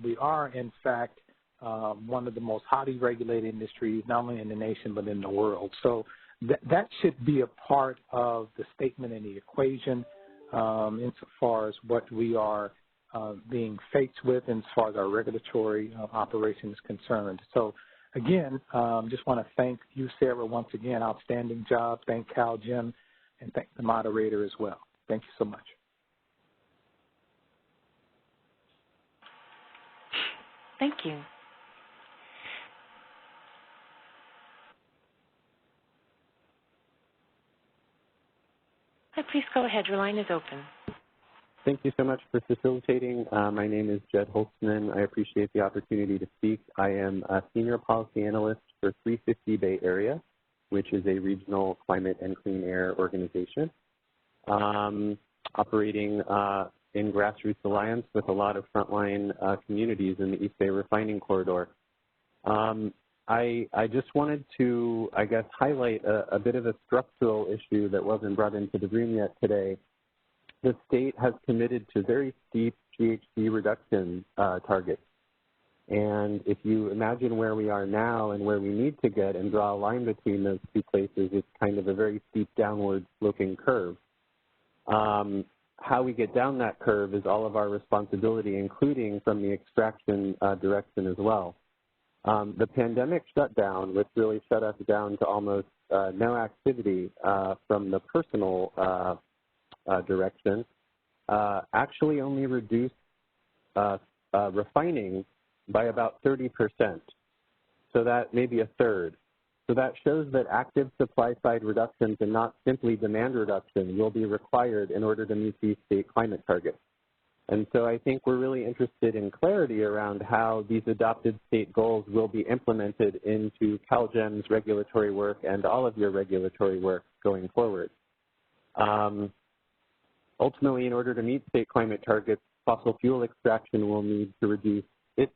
we are, in fact, one of the most highly regulated industries, not only in the nation, but in the world. So that should be a part of the statement in the equation insofar as what we are being faced with and as far as our regulatory operation is concerned. So, again, just want to thank you, Sarah, once again, outstanding job. Thank CalGEM, and thank the moderator as well. Thank you so much. Thank you. Please go ahead. Your line is open. Thank you so much for facilitating. My name is Jed Holtzman. I appreciate the opportunity to speak. I am a Senior Policy Analyst for 350 Bay Area, which is a regional climate and clean air organization, operating in grassroots alliance with a lot of frontline communities in the East Bay refining corridor. I just wanted to, I guess, highlight a bit of a structural issue that wasn't brought into the room yet today. The state has committed to very steep GHG reduction targets. And if you imagine where we are now and where we need to get and draw a line between those two places, it's kind of a very steep downward sloping curve. How we get down that curve is all of our responsibility, including from the extraction direction as well. The pandemic shutdown, which really shut us down to almost no activity from the personal direction, actually only reduced refining by about 30%. So that may be a third. So that shows that active supply side reductions and not simply demand reduction will be required in order to meet these state climate targets. And so I think we're really interested in clarity around how these adopted state goals will be implemented into CalGEM's regulatory work and all of your regulatory work going forward. Ultimately, in order to meet state climate targets, fossil fuel extraction will need to reduce its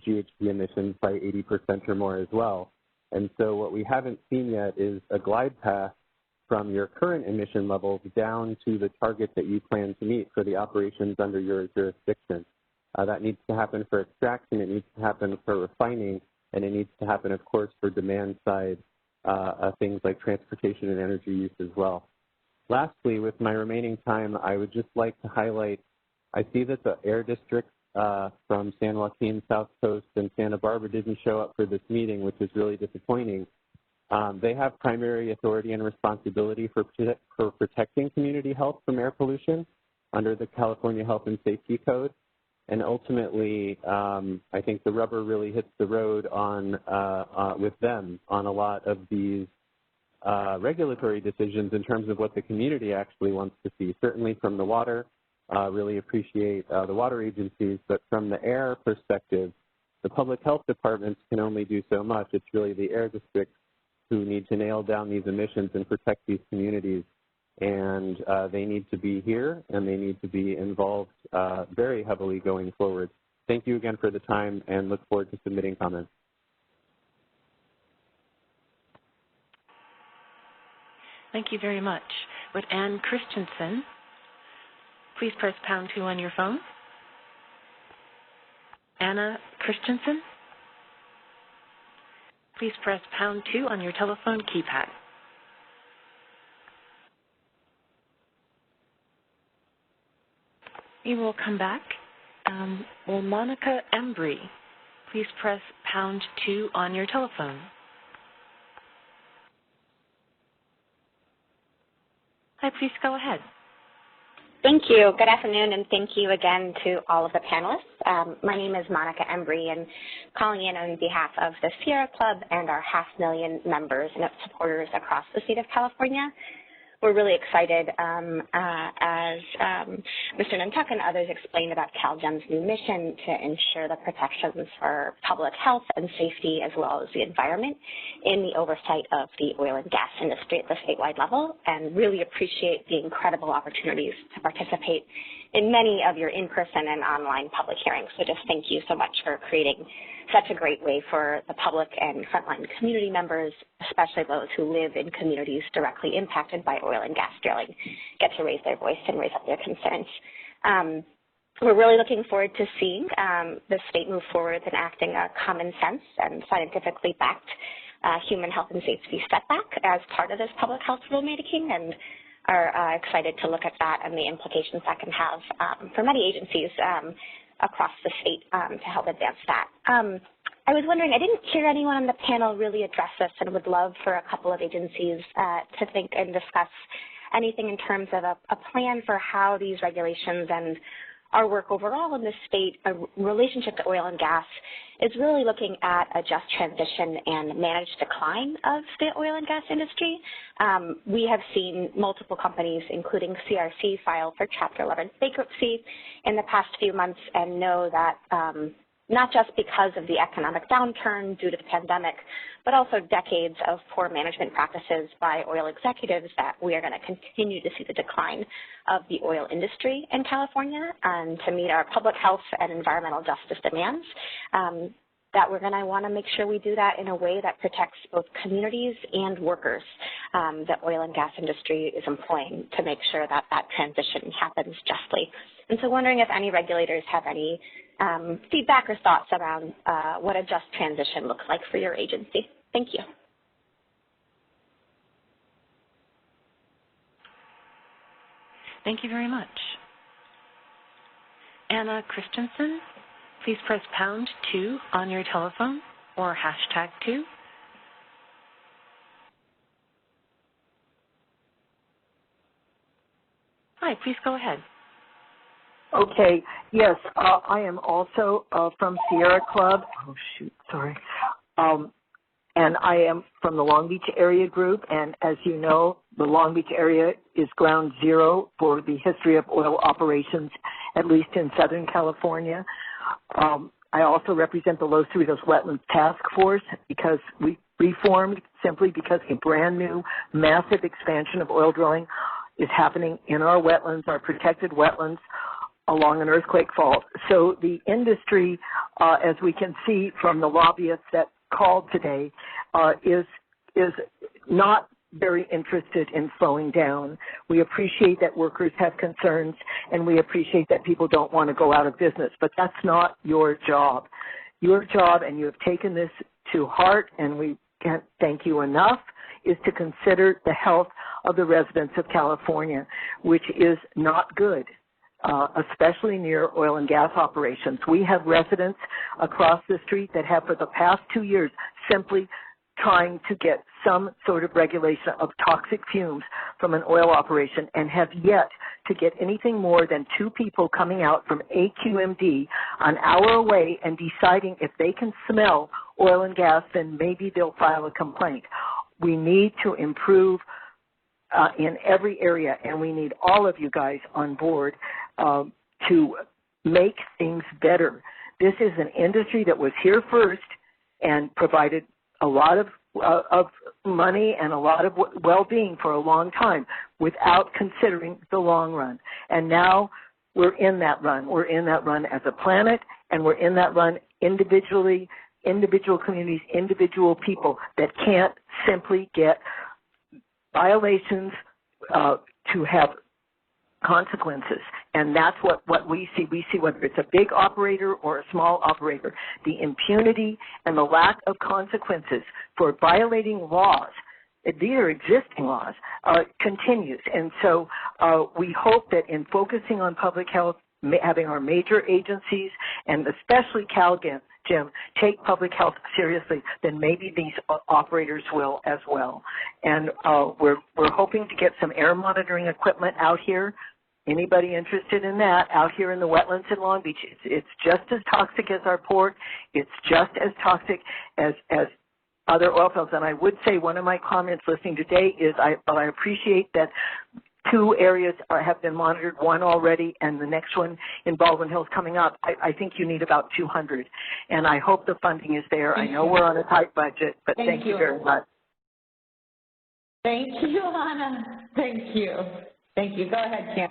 GHG emissions by 80% or more as well. And so what we haven't seen yet is a glide path from your current emission levels down to the target that you plan to meet for the operations under your jurisdiction. That needs to happen for extraction, it needs to happen for refining, and it needs to happen, of course, for demand-side things like transportation and energy use as well. Lastly, with my remaining time, I would just like to highlight, I see that the air districts from San Joaquin, South Coast, and Santa Barbara didn't show up for this meeting, which is really disappointing. They have primary authority and responsibility for protecting community health from air pollution under the California Health and Safety Code. And ultimately, I think the rubber really hits the road on with them on a lot of these regulatory decisions in terms of what the community actually wants to see. Certainly from the water, really appreciate the water agencies, but from the air perspective, the public health departments can only do so much. It's really the air districts who need to nail down these emissions and protect these communities. And they need to be here, and they need to be involved very heavily going forward. Thank you again for the time, and look forward to submitting comments. Thank you very much. Would Ann Christensen please press #2 on your phone? Anna Christensen, please press #2 on your telephone keypad. We will come back. Will Monica Embry please press #2 on your telephone? Hi, please go ahead. Thank you. Good afternoon, and thank you again to all of the panelists. My name is Monica Embry, and calling in on behalf of the Sierra Club and our 500,000 members and supporters across the state of California. We're really excited, as Mr. Nantucket and others explained, about CalGEM's new mission to ensure the protections for public health and safety, as well as the environment, in the oversight of the oil and gas industry at the statewide level, and really appreciate the incredible opportunities to participate in many of your in-person and online public hearings. So just thank you so much for creating such a great way for the public and frontline community members, especially those who live in communities directly impacted by oil and gas drilling, get to raise their voice and raise up their concerns. We're really looking forward to seeing the state move forward in acting a common sense and scientifically backed human health and safety setback as part of this public health rulemaking, and are excited to look at that and the implications that can have for many agencies across the state to help advance that. I was wondering, I didn't hear anyone on the panel really address this, and would love for a couple of agencies to think and discuss anything in terms of a plan for how these regulations and our work overall in the state, a relationship to oil and gas, is really looking at a just transition and managed decline of the oil and gas industry. We have seen multiple companies, including CRC, file for Chapter 11 bankruptcy in the past few months, and know that not just because of the economic downturn due to the pandemic, but also decades of poor management practices by oil executives, that we are going to continue to see the decline of the oil industry in California, and to meet our public health and environmental justice demands, that we're going to want to make sure we do that in a way that protects both communities and workers that oil and gas industry is employing, to make sure that that transition happens justly. And so wondering if any regulators have any feedback or thoughts around what a just transition looks like for your agency. Thank you. Thank you very much. Anna Christensen, please press #2 on your telephone, or #2. Hi, please go ahead. Okay, yes, I am also from Sierra Club. Oh, shoot, sorry. And I am from the Long Beach area group, and as you know, the Long Beach area is ground zero for the history of oil operations, at least in Southern California. I also represent the Los Cerritos Wetlands Task Force, because we reformed simply because a brand new massive expansion of oil drilling is happening in our wetlands, our protected wetlands, along an earthquake fault. So the industry, as we can see from the lobbyists that called today, is not very interested in slowing down. We appreciate that workers have concerns, and we appreciate that people don't want to go out of business, but that's not your job. Your job, and you have taken this to heart, and we can't thank you enough, is to consider the health of the residents of California, which is not good, especially near oil and gas operations. We have residents across the street that have for the past 2 years simply trying to get some sort of regulation of toxic fumes from an oil operation and have yet to get anything more than 2 people coming out from AQMD an hour away and deciding if they can smell oil and gas, then maybe they'll file a complaint. We need to improve in every area, and we need all of you guys on board to make things better. This is an industry that was here first and provided a lot of money and a lot of well-being for a long time without considering the long run. And now we're in that run. We're in that run as a planet, and we're in that run individually, individual communities, individual people that can't simply get violations to have consequences. And that's what we see. We see whether it's a big operator or a small operator, the impunity and the lack of consequences for violating laws, these are existing laws, continues. And so we hope that in focusing on public health, having our major agencies, and especially CalGEM, take public health seriously, then maybe these operators will as well. And we're hoping to get some air monitoring equipment out here. Anybody interested in that out here in the wetlands in Long Beach? It's just as toxic as our port. It's just as toxic as other oil fields. And I would say one of my comments listening today is I appreciate that 2 areas have been monitored, 1 already, and the next one in Baldwin Hills coming up. I think you need about 200, and I hope the funding is there. I know we're on a tight budget, but thank you very much. Thank you, Anna. Thank you. Thank you. Go ahead, Cam.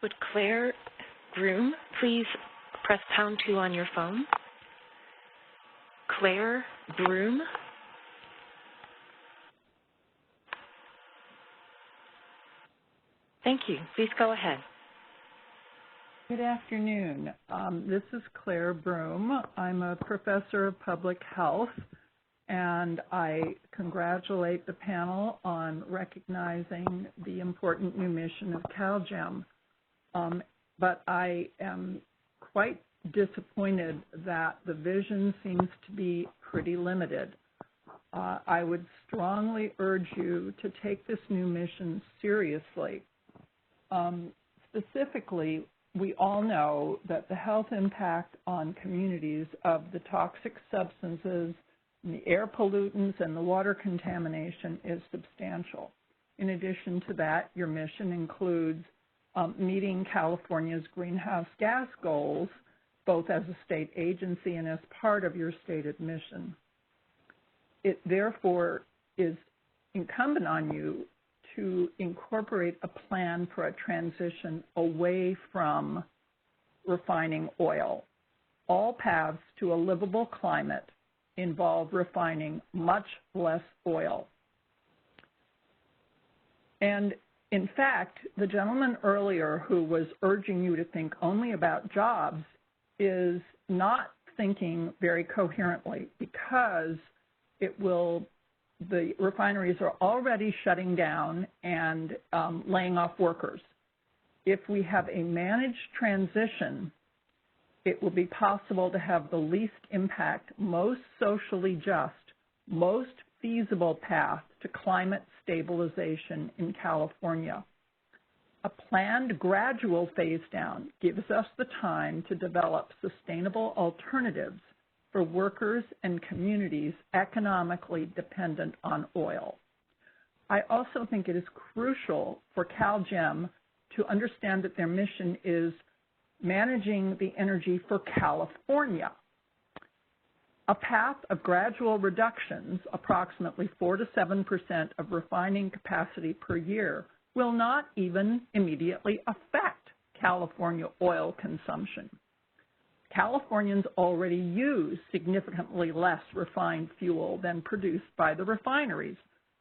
Would Claire Groom please press #2 on your phone? Claire Groom. Thank you. Please go ahead. Good afternoon. This is Claire Broom. I'm a professor of public health, and I congratulate the panel on recognizing the important new mission of CalGEM. But I am quite disappointed that the vision seems to be pretty limited. I would strongly urge you to take this new mission seriously. Specifically, we all know that the health impact on communities of the toxic substances, the air pollutants, and the water contamination is substantial. In addition to that, your mission includes meeting California's greenhouse gas goals, both as a state agency and as part of your stated mission. It therefore is incumbent on you to incorporate a plan for a transition away from refining oil. All paths to a livable climate involve refining much less oil. And in fact, the gentleman earlier who was urging you to think only about jobs is not thinking very coherently, because the refineries are already shutting down and laying off workers. If we have a managed transition, it will be possible to have the least impact, most socially just, most feasible path to climate stabilization in California. A planned gradual phase down gives us the time to develop sustainable alternatives for workers and communities economically dependent on oil. I also think it is crucial for CalGEM to understand that their mission is managing the energy for California. A path of gradual reductions, approximately 4 to 7% of refining capacity per year, will not even immediately affect California oil consumption. Californians already use significantly less refined fuel than produced by the refineries.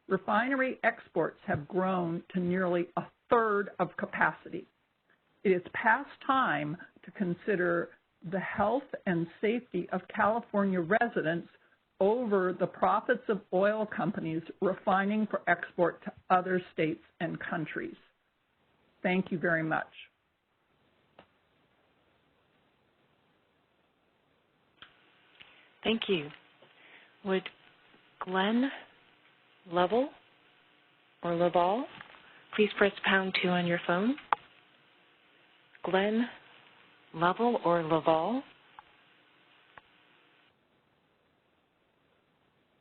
Refinery exports have grown to nearly a third of capacity. It is past time to consider the health and safety of California residents over the profits of oil companies refining for export to other states and countries. Thank you very much. Thank you. Would Glenn Lovell or Laval please press #2 on your phone? Glenn Lovell or Laval?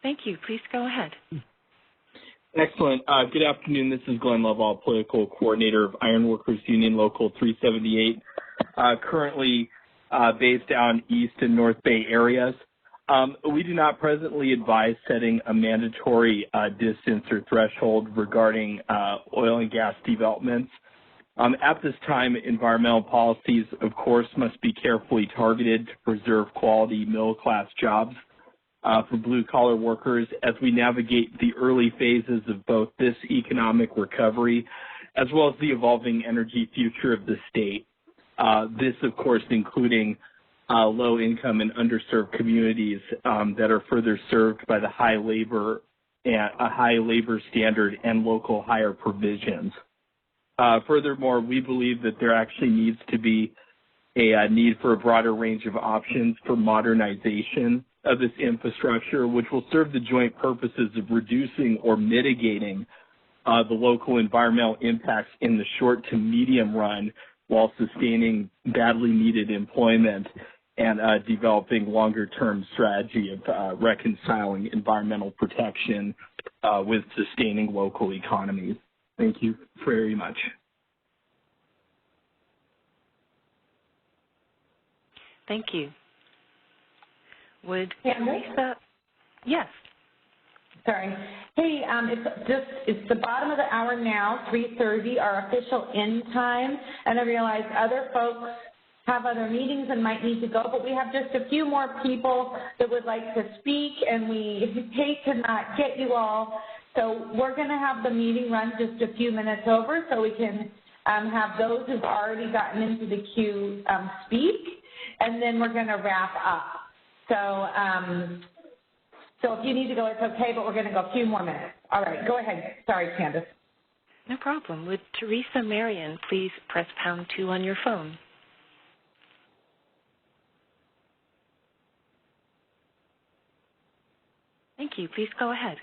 Thank you. Please go ahead. Excellent. Good afternoon. This is Glenn Lovell, Political Coordinator of Ironworkers Union Local 378, currently based down East and North Bay areas. We do not presently advise setting a mandatory distance or threshold regarding oil and gas developments. At this time, environmental policies, of course, must be carefully targeted to preserve quality middle-class jobs for blue-collar workers as we navigate the early phases of both this economic recovery as well as the evolving energy future of the state. This, of course, including low-income and underserved communities that are further served by the high labor standard and local hire provisions. Furthermore, we believe that there actually needs to be a need for a broader range of options for modernization of this infrastructure, which will serve the joint purposes of reducing or mitigating the local environmental impacts in the short to medium run while sustaining badly needed employment and developing longer-term strategy of reconciling environmental protection with sustaining local economies. Thank you very much. Thank you. Would Candace? Lisa? Yes. Sorry. Hey, it's the bottom of the hour now, 3:30, our official end time, and I realize other folks have other meetings and might need to go, but we have just a few more people that would like to speak, and we hate to not get you all. So we're going to have the meeting run just a few minutes over so we can have those who've already gotten into the queue speak, and then we're going to wrap up. So if you need to go, it's okay, but we're going to go a few more minutes. All right, go ahead. Sorry, Candace. No problem. Would Teresa Marion please press #2 on your phone? Thank you. Please go ahead.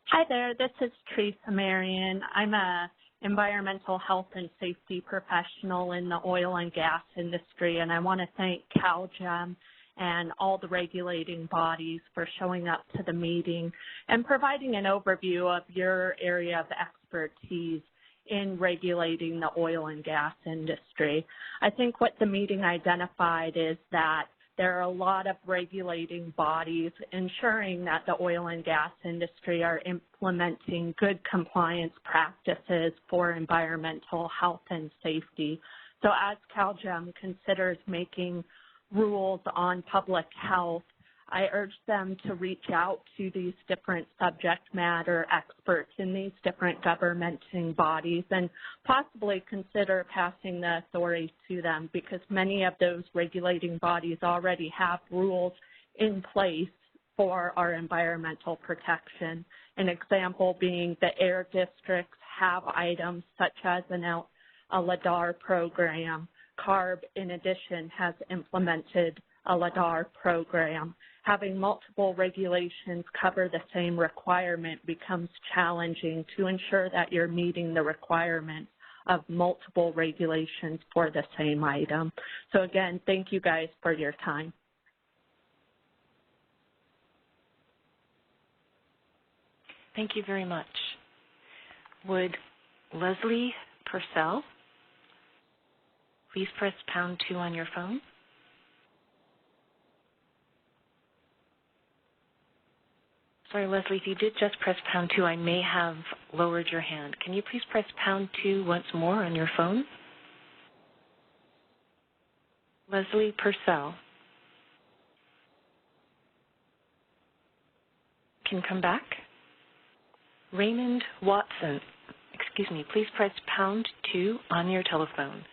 Hi there, this is Teresa Marion. I'm a environmental health and safety professional in the oil and gas industry, and I want to thank CalGEM and all the regulating bodies for showing up to the meeting and providing an overview of your area of expertise in regulating the oil and gas industry. I think what the meeting identified is that there are a lot of regulating bodies ensuring that the oil and gas industry are implementing good compliance practices for environmental health and safety. So as CalGEM considers making rules on public health, I urge them to reach out to these different subject matter experts in these different governing bodies and possibly consider passing the authority to them, because many of those regulating bodies already have rules in place for our environmental protection. An example being the air districts have items such as a LIDAR program. CARB, in addition, has implemented a LIDAR program. Having multiple regulations cover the same requirement becomes challenging to ensure that you're meeting the requirements of multiple regulations for the same item. So again, thank you guys for your time. Thank you very much. Would Leslie Purcell please press #2 on your phone? Sorry, Leslie, if you did just press #2, I may have lowered your hand. Can you please press #2 once more on your phone? Leslie Purcell. Can come back. Raymond Watson. Excuse me, please press #2 on your telephone.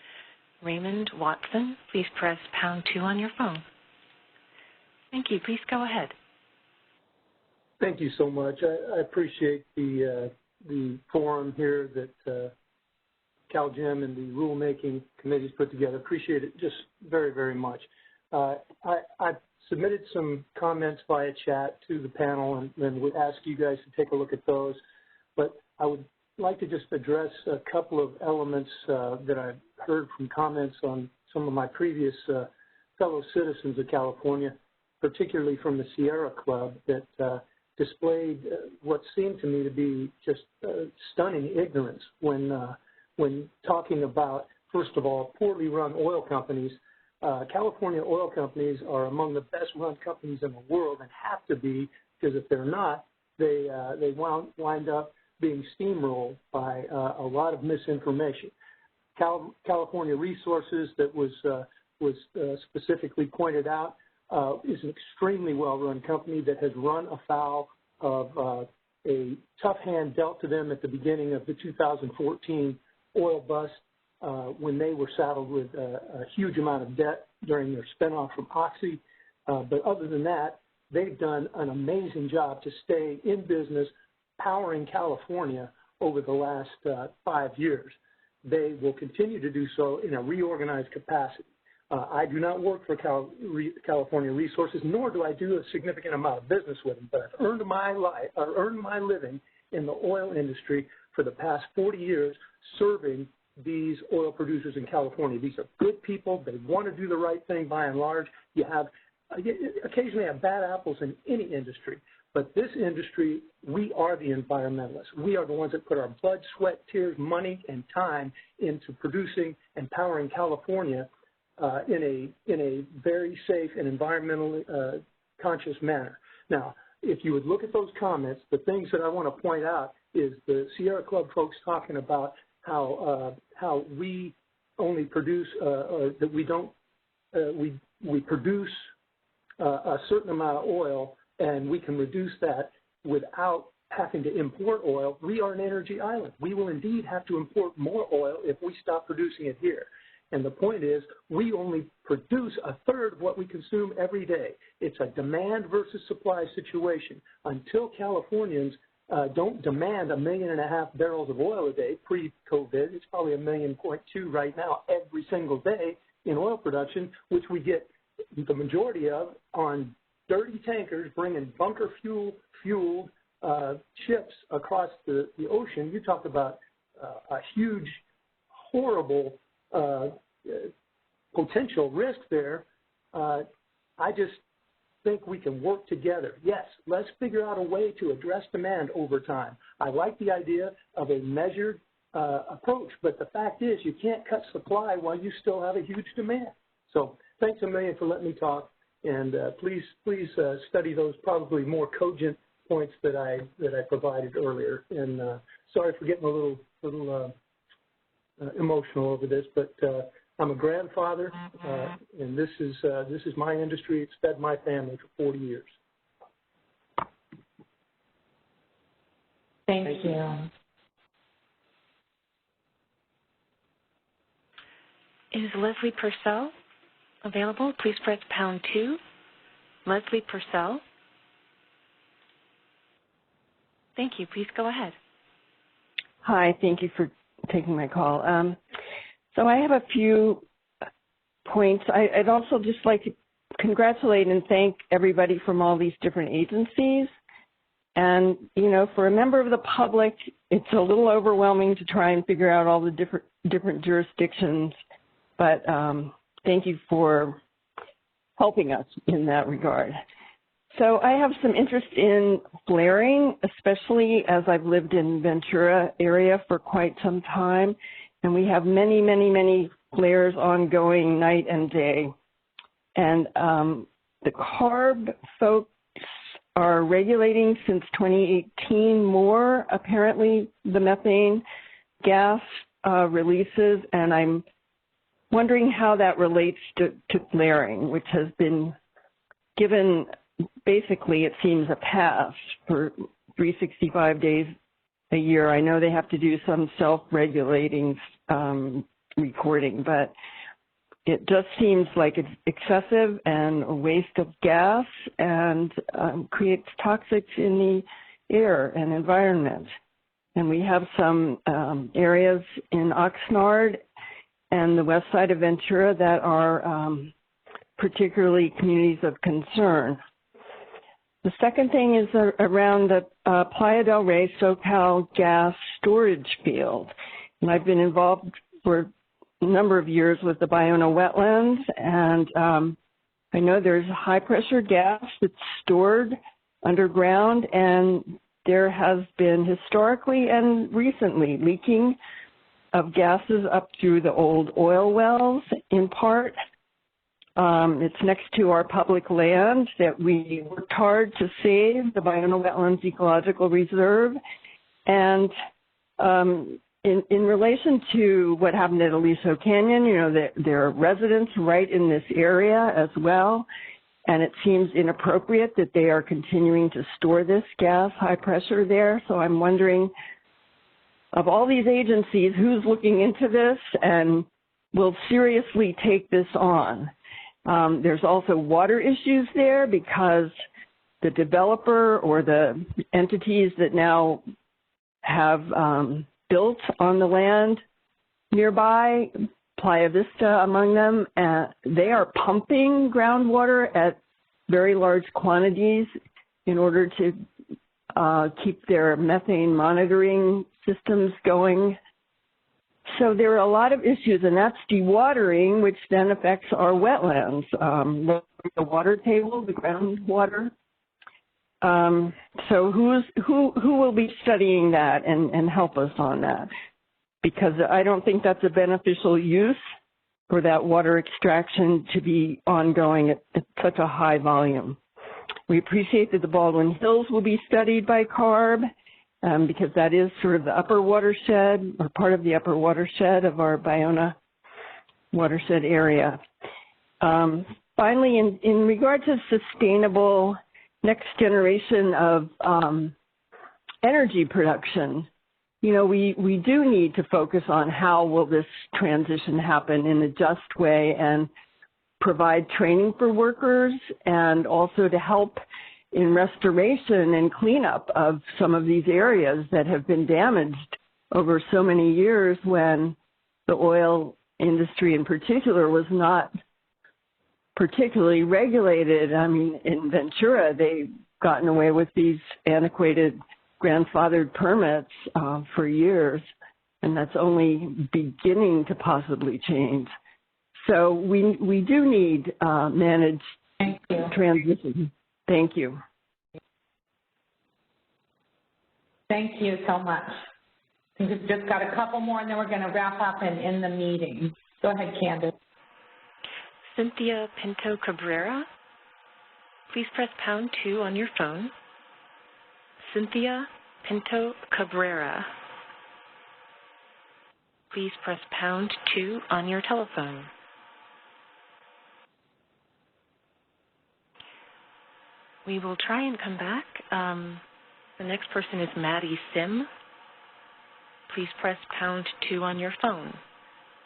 Raymond Watson, please press #2 on your phone. Thank you. Please go ahead. Thank you so much. I appreciate the forum here that CalGEM and the rulemaking committees put together. Appreciate it just very, very much. I submitted some comments via chat to the panel and would ask you guys to take a look at those. But I would like to just address a couple of elements that I've heard from comments on some of my previous fellow citizens of California, particularly from the Sierra Club, that displayed what seemed to me to be just stunning ignorance when talking about, first of all, poorly run oil companies. California oil companies are among the best run companies in the world and have to be, because if they're not, they wind up being steamrolled by a lot of misinformation. California Resources, that was specifically pointed out, is an extremely well-run company that has run afoul of a tough hand dealt to them at the beginning of the 2014 oil bust when they were saddled with a huge amount of debt during their spinoff from Oxy. But other than that, they've done an amazing job to stay in business powering California over the last 5 years. They will continue to do so in a reorganized capacity. I do not work for California Resources, nor do I do a significant amount of business with them, but I've earned my living in the oil industry for the past 40 years serving these oil producers in California. These are good people. They want to do the right thing by and large. You occasionally have bad apples in any industry, but this industry, we are the environmentalists. We are the ones that put our blood, sweat, tears, money, and time into producing and powering California in a very safe and environmentally conscious manner. Now, if you would look at those comments, the things that I want to point out is the Sierra Club folks talking about how we only produce or that we don't we produce a certain amount of oil and we can reduce that without having to import oil. We are an energy island. We will indeed have to import more oil if we stop producing it here. And the point is, we only produce a third of what we consume every day. It's a demand versus supply situation. Until Californians don't demand 1.5 million barrels of oil a day pre-COVID, it's probably 1.2 million right now every single day in oil production, which we get the majority of on dirty tankers bringing bunker fueled ships across the ocean. You talk about a huge, horrible potential risk there. I just think we can work together. Yes, let's figure out a way to address demand over time. I like the idea of a measured approach, but the fact is you can't cut supply while you still have a huge demand. So thanks a million for letting me talk, and please study those probably more cogent points that I provided earlier. And sorry for getting a little emotional over this, but I'm a grandfather, and this is my industry. It's fed my family for 40 years. Thank you. Is Leslie Purcell available? Please press #2. Leslie Purcell. Thank you. Please go ahead. Hi. Thank you for taking my call. So I have a few points. I'd also just like to congratulate and thank everybody from all these different agencies. And, you know, for a member of the public, it's a little overwhelming to try and figure out all the different jurisdictions. But thank you for helping us in that regard. So I have some interest in flaring, especially as I've lived in Ventura area for quite some time. And we have many, many, many flares ongoing night and day. And the CARB folks are regulating since 2018 more, apparently, the methane gas releases. And I'm wondering how that relates to flaring, which has been given, basically, it seems, a pass for 365 days a year. I know they have to do some self-regulating recording, but it just seems like it's excessive and a waste of gas and creates toxics in the air and environment. And we have some areas in Oxnard and the west side of Ventura that are particularly communities of concern. The second thing is around the Playa del Rey SoCal gas storage field. And I've been involved for a number of years with the Ballona wetlands, and I know there's high pressure gas that's stored underground, and there has been historically and recently leaking of gases up through the old oil wells in part. It's next to our public land that we worked hard to save, the Ballona Wetlands Ecological Reserve. And in relation to what happened at Aliso Canyon, you know, there are residents right in this area as well. And it seems inappropriate that they are continuing to store this gas, high pressure there. So I'm wondering, of all these agencies, who's looking into this and will seriously take this on? There's also water issues there because the developer or the entities that now have built on the land nearby, Playa Vista among them, they are pumping groundwater at very large quantities in order to keep their methane monitoring systems going. So there are a lot of issues, and that's dewatering, which then affects our wetlands, the water table, the groundwater. So who will be studying that and help us on that? Because I don't think that's a beneficial use for that water extraction to be ongoing at such a high volume. We appreciate that the Baldwin Hills will be studied by CARB because that is sort of the upper watershed or part of the upper watershed of our Ballona watershed area. Finally, in regard to sustainable next generation of energy production, you know, we do need to focus on how will this transition happen in a just way and provide training for workers and also to help in restoration and cleanup of some of these areas that have been damaged over so many years when the oil industry in particular was not particularly regulated. I mean, in Ventura, they've gotten away with these antiquated grandfathered permits for years, and that's only beginning to possibly change. So we do need managed transition. Thank you. Thank you so much. I think we've just got a couple more, and then we're going to wrap up and end the meeting. Go ahead, Candace. Cynthia Pinto Cabrera. Please press #2 on your phone. Cynthia Pinto Cabrera. Please press #2 on your telephone. We will try and come back. The next person is Maddie Sim. Please press #2 on your phone.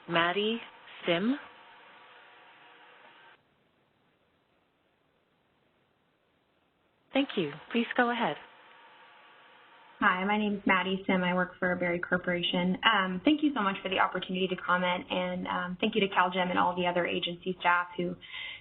Maddie Sim. Thank you. Please go ahead. Hi, my name is Maddie Sim. I work for Berry Corporation. Thank you so much for the opportunity to comment, and thank you to CalGEM and all the other agency staff who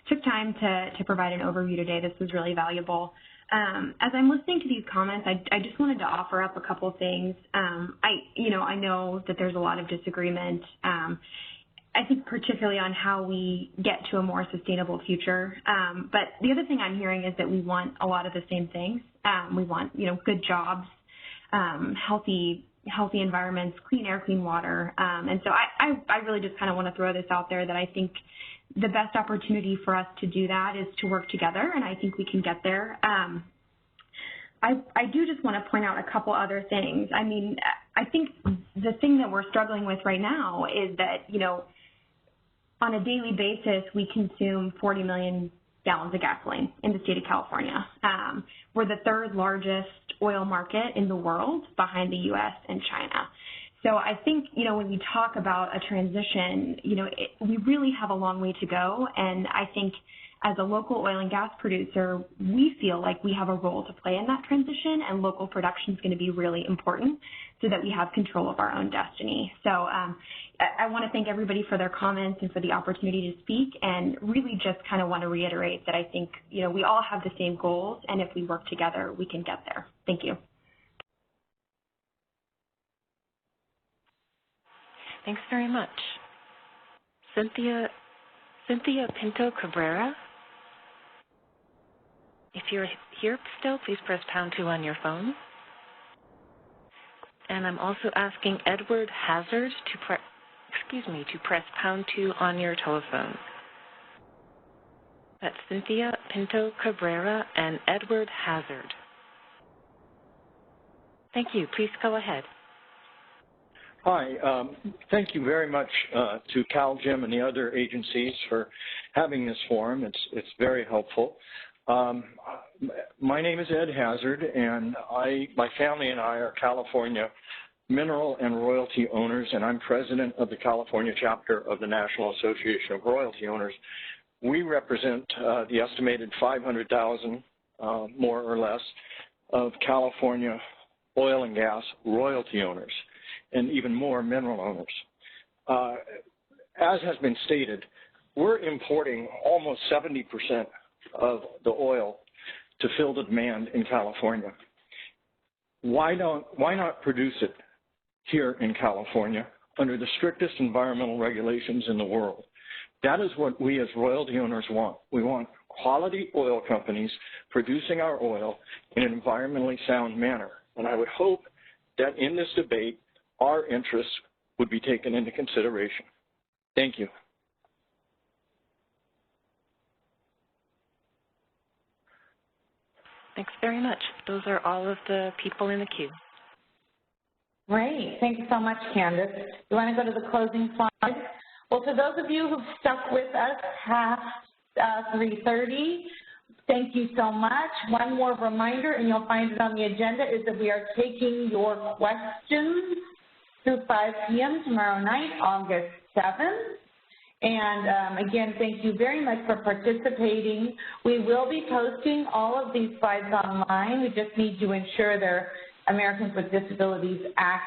took time to provide an overview today. This was really valuable. As I'm listening to these comments, I just wanted to offer up a couple of things. I know that there's a lot of disagreement. I think particularly on how we get to a more sustainable future. But the other thing I'm hearing is that we want a lot of the same things. We want, good jobs, healthy environments, clean air, clean water. And so I really just kind of want to throw this out there that I think the best opportunity for us to do that is to work together, and I think we can get there. I do just want to point out a couple other things. I mean, I think the thing that we're struggling with right now is that, on a daily basis, we consume 40 million gallons of gasoline in the state of California. We're the third largest oil market in the world behind the U.S. and China. So I think, when we talk about a transition, we really have a long way to go. And I think as a local oil and gas producer, we feel like we have a role to play in that transition, and local production is going to be really important so that we have control of our own destiny. So I want to thank everybody for their comments and for the opportunity to speak, and really just kind of want to reiterate that I think, we all have the same goals, and if we work together, we can get there. Thank you. Thanks very much. Cynthia Pinto Cabrera. If you're here still, please press #2 on your phone. And I'm also asking Edward Hazard to press #2 on your telephone. That's Cynthia Pinto Cabrera and Edward Hazard. Thank you. Please go ahead. Hi. Thank you very much to CalGEM and the other agencies for having this forum. It's very helpful. My name is Ed Hazard, and my family and I are California mineral and royalty owners, and I'm president of the California chapter of the National Association of Royalty Owners. We represent the estimated 500,000, more or less, of California oil and gas royalty owners, and even more mineral owners. As has been stated, we're importing almost 70% of the oil to fill the demand in California. Why not produce it here in California under the strictest environmental regulations in the world? That is what we as royalty owners want. We want quality oil companies producing our oil in an environmentally sound manner. And I would hope that in this debate, our interests would be taken into consideration. Thank you. Thanks very much. Those are all of the people in the queue. Great. Thank you so much, Candace. You want to go to the closing slide? Well, to those of you who've stuck with us past 3:30, thank you so much. One more reminder, and you'll find it on the agenda, is that we are taking your questions through 5 p.m. tomorrow night, August 7th. And again, thank you very much for participating. We will be posting all of these slides online. We just need to ensure they're Americans with Disabilities Act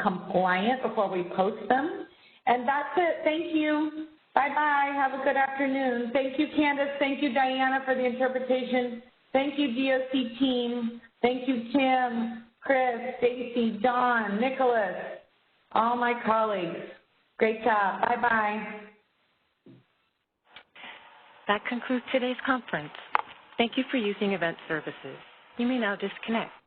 compliant before we post them. And that's it. Thank you. Bye-bye. Have a good afternoon. Thank you, Candace. Thank you, Diana, for the interpretation. Thank you, DOC team. Thank you, Tim, Chris, Stacy, Don, Nicholas, all my colleagues. Great job. Bye-bye. That concludes today's conference. Thank you for using Event Services. You may now disconnect.